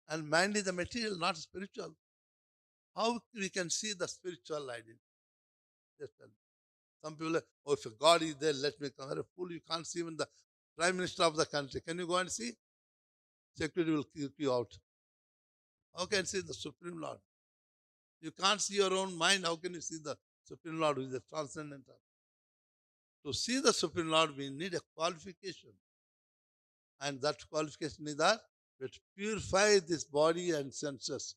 And mind is the material, not spiritual. How we can see the spiritual identity? Just tell me. Some people are, oh, if God is there, let me come. Fool, you can't see even the Prime Minister of the country. Can you go and see? Security will kick you out. How can you see the Supreme Lord? You can't see your own mind. How can you see the Supreme Lord who is the transcendental? To see the Supreme Lord, we need a qualification. And that qualification is that we have to purify this body and senses.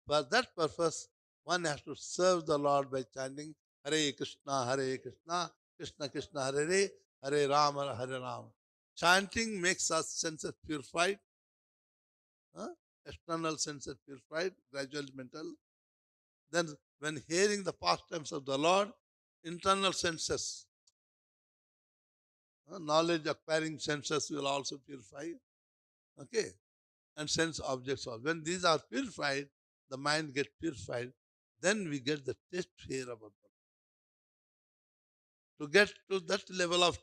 For that purpose, one has to serve the Lord by chanting Hare Krishna, Hare Krishna, Krishna Krishna, Hare Hare, Hare Rama, Hare Rama. Chanting makes us senses purified, huh? External senses purified, gradually mental. Then, when hearing the pastimes of the Lord, internal senses, knowledge acquiring senses will also purify. Okay, and sense objects all. When these are purified, the mind gets purified, then we get the taste here about God. To get to that level of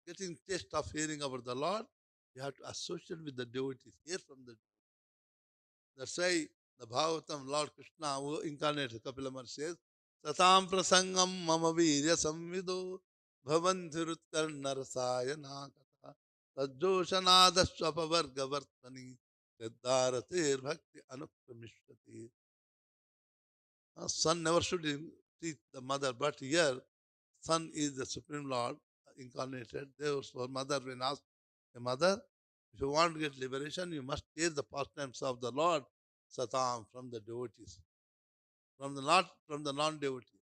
getting taste of hearing about the Lord, you have to associate with the devotees, hear from the devotees. That's why the Bhagavatam, Lord Krishna, who incarnated Kapilamar says, Satam prasangam mama virya samvido bhavanthirutkarna rasayana katha tajjoshanada swapavarga vartani siddharatir bhakti anukramishvati. Son never should teach the mother, but here, son is the Supreme Lord incarnated. Therefore, mother, when asked a mother, if you want to get liberation, you must hear the pastimes of the Lord, Satam, from the devotees, from the not from the non-devotee.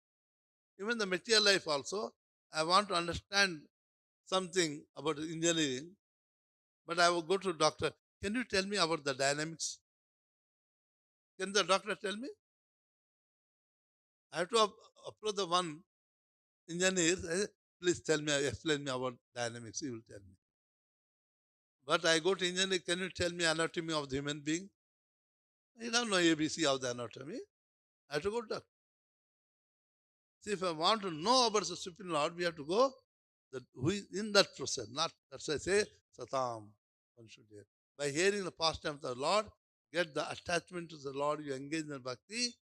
Even the material life also, I want to understand something about engineering, but I will go to doctor. Can you tell me about the dynamics? Can the doctor tell me? I have to approach the one engineer. Please tell me, explain me about dynamics. He will tell me. But I go to engineering. Can you tell me anatomy of the human being? I don't know ABC of the anatomy. I have to go to doctor. See, if I want to know about the Supreme Lord, we have to go who is in that process. Not that's why I say Satam. One should hear. By hearing the pastimes of the Lord, get the attachment to the Lord, you engage in bhakti.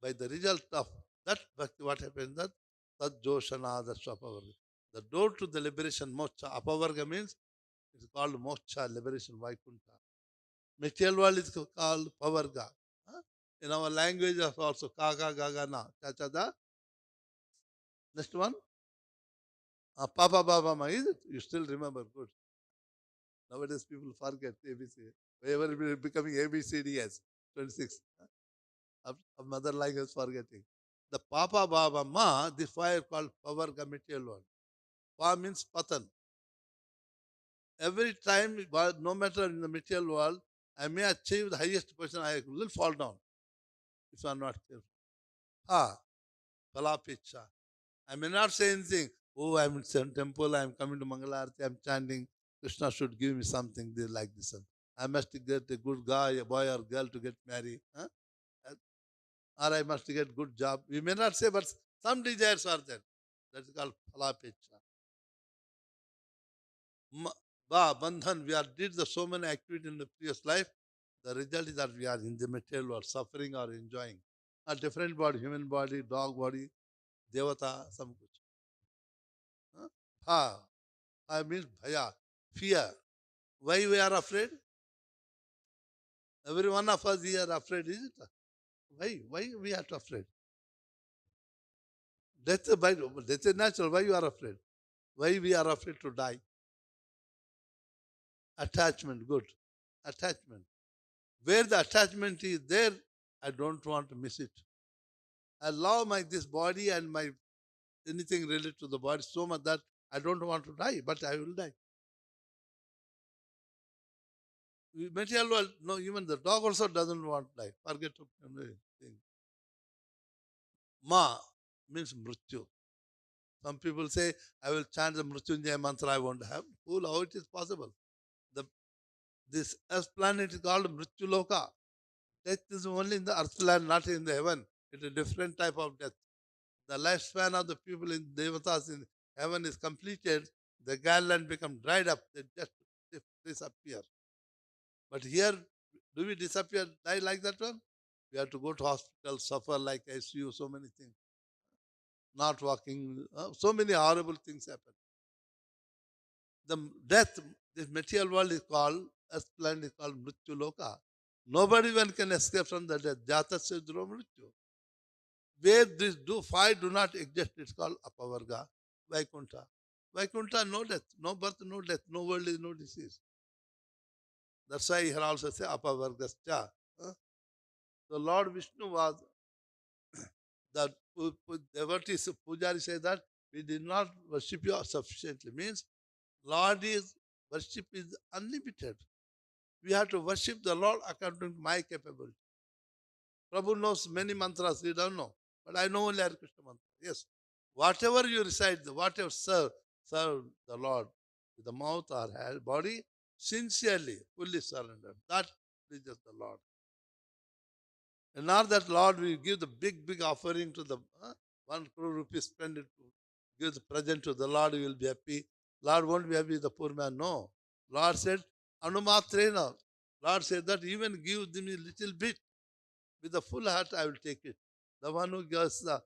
By the result of that bhakti, what happens? That Joshana, the Swapavarga. The door to the liberation, moksha. Apavarga means it's called moksha, liberation, Vaikuntha. Material world is called pavarga. In our language also kaga gaga na. Cha da. Next one. Papa baba ma. Is it? You still remember? Good. Nowadays people forget ABC. Whenever becoming ABCDS 26. Of mother language forgetting. The Papa Baba Ma, the fire called Pavarga material world. Pa means Patan. Every time, no matter in the material world, I may achieve the highest position, I will fall down if I am not careful. Ha, Palapicha. I may not say anything. Oh, I'm in some temple, I'm coming to Mangalarti, I'm chanting, Krishna should give me something like this. I must get a good guy, a boy or girl to get married. Huh? Or I must get good job. We may not say, but some desires are there. That is called Palapecha. Bandhan, we are did the so many activities in the previous life. The result is that we are in the material world, suffering or enjoying. A different body, human body, dog body, devata, some kuch. Huh? Ha. I means bhaya, fear. Why we are afraid? Every one of us here are afraid, is it? Why? Why we are afraid? Death is natural. Why you are afraid? Why we are afraid to die? Attachment, good. Attachment. Where the attachment is there, I don't want to miss it. I love my this body and my anything related to the body so much that I don't want to die, but I will die. Material world, no, even the dog also doesn't want to die. Forget to thing. Ma means mrityu. Some people say, I will chant the Mrityunjaya mantra, I won't have. Fool, how it is possible? The, this earth planet is called Mrityuloka. Death is only in the earth land, not in the heaven. It is a different type of death. The lifespan of the people in Devatas in heaven is completed. The garland become dried up. They just disappear. But here, do we disappear, die like that one? We have to go to hospital, suffer like ICU, so many things. Not walking, so many horrible things happen. The death, this material world is called, earth planet is called Mrityu Loka. Nobody one can escape from the death. Jata Sidro Mrityu. Where these five do not exist, it's called Apavarga, Vaikuntha. Vaikuntha, no death, no birth, no death, no world is no disease. That's why here also say Apavargascha. So Lord Vishnu was the devotees, Pujari say that we did not worship you sufficiently. Means Lord is worship is unlimited. We have to worship the Lord according to my capability. Prabhu knows many mantras, we don't know. But I know only Hare Krishna mantra. Yes. Whatever you recite, whatever serve the Lord with the mouth or head, body, sincerely, fully surrendered. That pleases the Lord. And not that Lord we give the big offering to the 1 crore rupees, spend it to give the present to the Lord, you will be happy. Lord won't be happy with the poor man. No. Lord said, Anumatrena. Lord said that even give them a little bit. With the full heart, I will take it. The one who gives the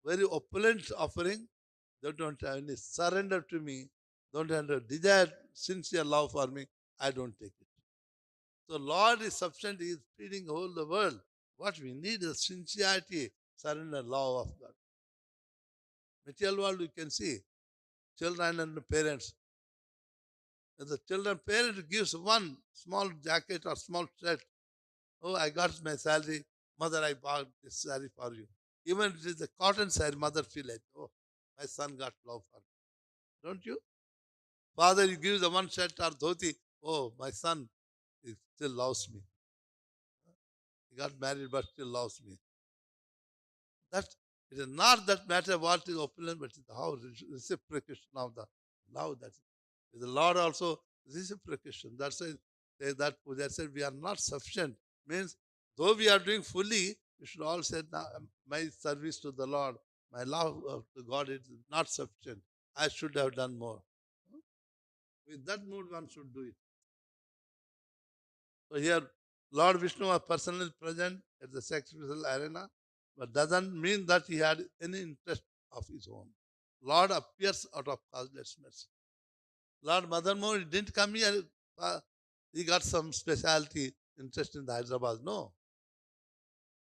very opulent offering, they don't have any surrender to me, don't have a desire, sincere love for me, I don't take it. So Lord is sufficient, He is feeding all the world. What we need is sincerity, surrender, love of God. Material world you can see, children and parents. If the parent gives one small jacket or small shirt, oh, I got my salary, mother, I bought this salary for you. Even if it is a cotton saree, mother feel like, oh, my son got love for me. Don't you? Father, you give the one shirt or dhoti, oh, my son he still loves me. He got married but still loves me. That it is not that matter what is opulent, but it is how reciprocation of the love that is. The Lord also reciprocation. That's why that said we are not sufficient. Means though we are doing fully, we should all say my service to the Lord, my love to God is not sufficient. I should have done more. With that mood one should do it. So here Lord Vishnu was personally present at the sacrificial arena, but doesn't mean that he had any interest of his own. Lord appears out of causeless mercy. Lord Madan Mohan didn't come here, he got some specialty interest in the Hyderabad. No.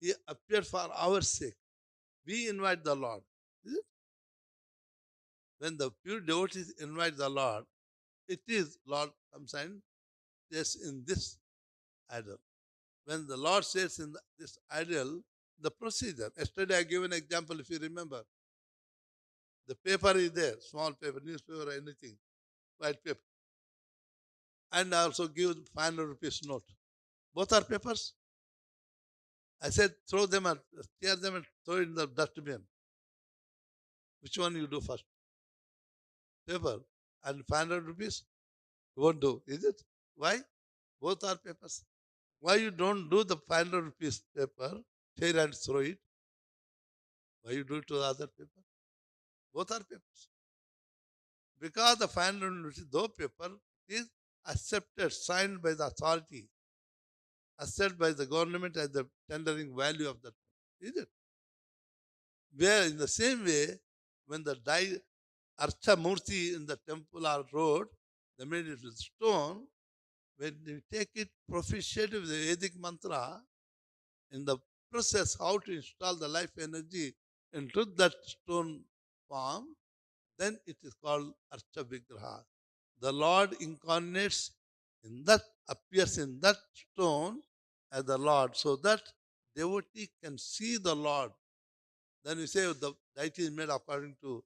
He appeared for our sake. We invite the Lord. Is it? When the pure devotees invite the Lord, it is Lord comes and says in this idol. When the Lord says in this idol, The procedure. Yesterday I gave an example, if you remember. The paper is there, small paper, newspaper, anything, white paper. And I also give 500 rupees note. Both are papers. I said, throw them and tear them and throw it in the dustbin. Which one you do first? Paper. And 500 rupees? You won't do, is it? Why? Both are papers. Why you don't do the 500 rupees paper, tear and throw it? Why you do it to the other paper? Both are papers. Because the 500 rupees, though paper, is accepted, signed by the authority, accepted by the government as the tendering value of that. Is it? Where in the same way, when the Archa Murti in the temple or road, they made it with stone. When you take it proficient with the Vedic mantra, in the process how to install the life energy into that stone form, then it is called Archa Vigraha. The Lord incarnates in that, appears in that stone as the Lord, so that devotee can see the Lord. Then we say the deity is made according to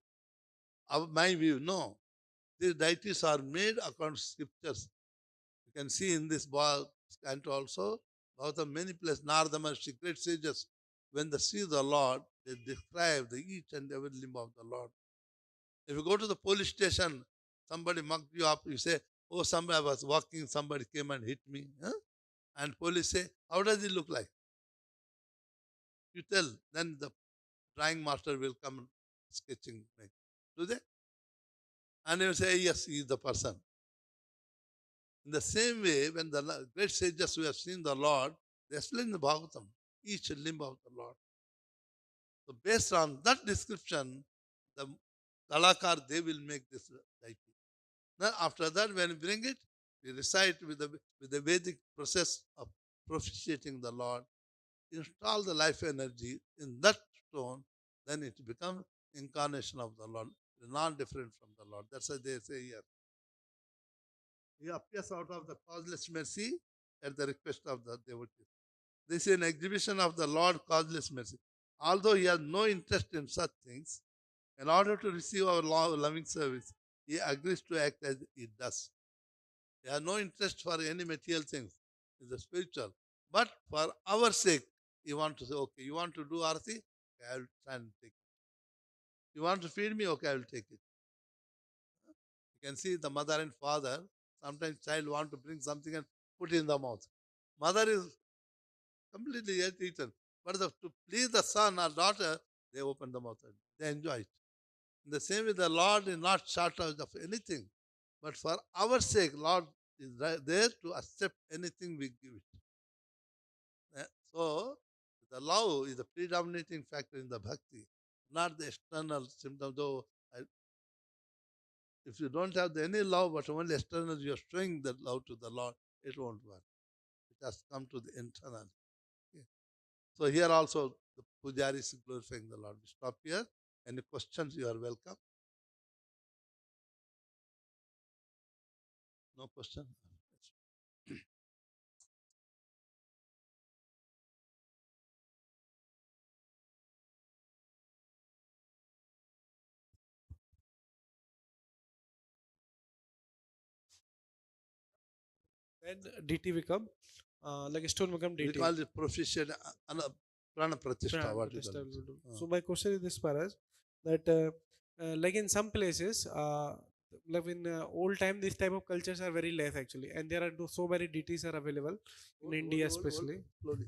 my view. No, these deities are made according to scriptures. You can see in this canto also, Bhagavatam, many places, Narada Maharshi, great sages, when they see the Lord, they describe the each and every limb of the Lord. If you go to the police station, somebody mugged you up, you say, oh, somebody, I was walking, somebody came and hit me. Huh? And police say, how does he look like? You tell, then the drawing master will come and sketching. Do they? And you say, yes, he is the person. In the same way, when the great sages who have seen the Lord, they explain the Bhagavatam, each limb of the Lord. So based on that description, the Kalakar, they will make this deity. Now after that, when you bring it, you recite with the Vedic process of propitiating the Lord, install the life energy in that stone, then it becomes incarnation of the Lord, non-different from the Lord. That's why they say here. He appears out of the causeless mercy at the request of the devotee. This is an exhibition of the Lord causeless mercy. Although he has no interest in such things, in order to receive our loving service, he agrees to act as he does. He has no interest for any material things. It's a spiritual. But for our sake, he wants to say, okay, you want to do arati? Okay, I will try and take it. You want to feed me? Okay, I will take it. You can see the mother and father, sometimes child want to bring something and put in the mouth. Mother is completely yet eaten. But to please the son or daughter, they open the mouth and they enjoy it. In the same way, the Lord is not short of anything. But for our sake, Lord is there to accept anything we give it. So, the love is the predominating factor in the bhakti, not the external symptoms. Though, if you don't have any love, but only external, you are showing the love to the Lord, it won't work. It has come to the internal. Okay. So, here also, the pujari is glorifying the Lord. We stop here. Any questions, you are welcome. No question? Then DT become like a stone become We DT. call it proficient prana pratishtha. What is Pratishtha that? will do. So my question is this, Maharaj, that like in some places, like in old time, this type of cultures are very less actually, and there are so many DTs are available in India especially. Slowly.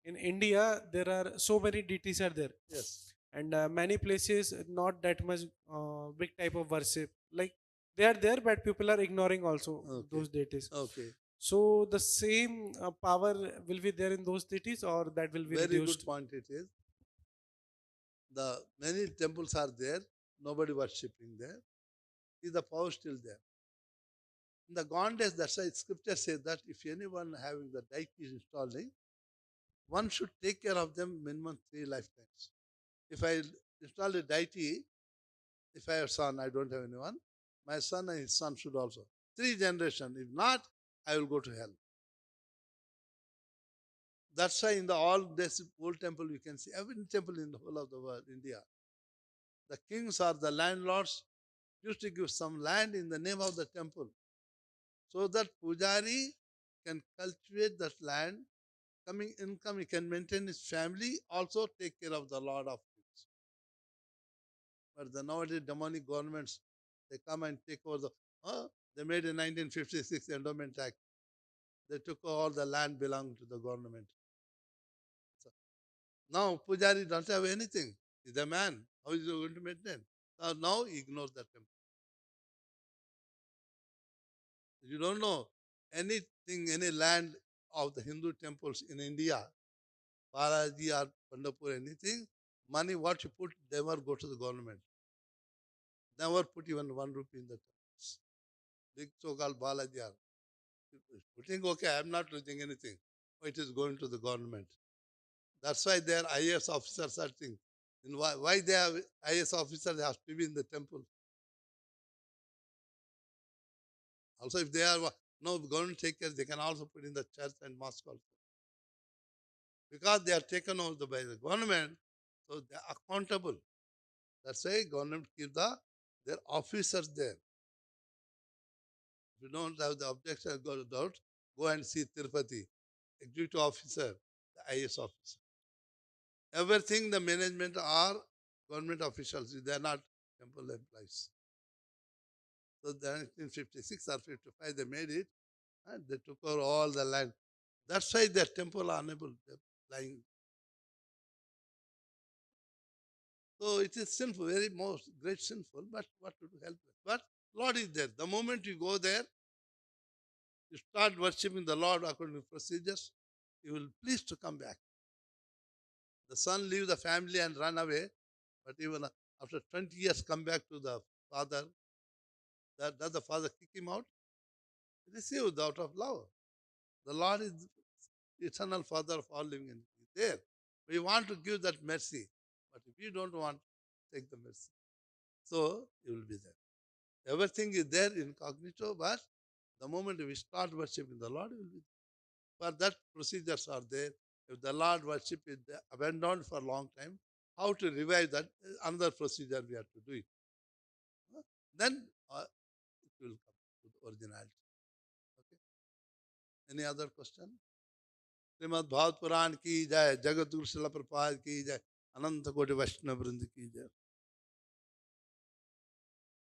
In India, there are so many DTs are there, Yes. and many places not that much big type of worship. Like they are there, but people are ignoring also Okay. those deities. Okay. So the same power will be there in those deities, or that will be Very good reduced. point it is. The many temples are there, nobody worshipping there. Is the power still there? In the gone days, that's why scripture says that if anyone having the deities installing, one should take care of them minimum 3 lifetimes. If I install a deity, if I have son, I don't have anyone, my son and his son should also. 3 generations. If not, I will go to hell. That's why in the all this old temple you can see every temple in the whole of the world, India. The kings or the landlords used to give some land in the name of the temple, so that pujari can cultivate that land, coming income, he can maintain his family, also take care of the Lord of kings. But the nowadays demonic governments, they come and take over the, they made in 1956 Endowment Act. They took all the land belonging to the government. So now Pujari don't have anything. He's a man. How is he going to maintain? Now he ignores that temple. You don't know anything, any land of the Hindu temples in India, Balaji or Pandapur, anything, money what you put, never go to the government. Never put even 1 rupee in the temples. Big so-called Balaji are putting, okay, I'm not losing anything. It is going to the government. That's why their IAS officers are thinking. And why they have IAS officers have to be in the temple. Also, if they are no government take care, they can also put in the church and mosque also. Because they are taken over by the government, so they are accountable. That's why government keep their officers there. If you don't have the objection, go and see Tirupati, executive officer, the IAS officer. Everything the management are government officials. They are not temple employees. So then in 56 or 55 they made it and they took over all the land. That's why their temple are unable, they're lying. So it is sinful, very most great sinful, but what to do, help them. But Lord is there. The moment you go there, you start worshipping the Lord according to procedures, you will please to come back. The son leave the family and run away, but even after 20 years come back to the father. Does the father kick him out? Received out of love. The Lord is eternal Father of all living entities. There. We want to give that mercy. But if you don't want, take the mercy. So you will be there. Everything is there incognito, but the moment we start worshipping the Lord, you will be there. For that procedures are there. If the Lord worship is abandoned for a long time, how to revive that? Another procedure we have to do it. Then it will come to the originality. Okay. Any other question? Shrimad Bhagavat पुराण की जय, जगत गुरु शिला प्रपाद की जय, अनंत कोटि वैष्णव वृंद की जय।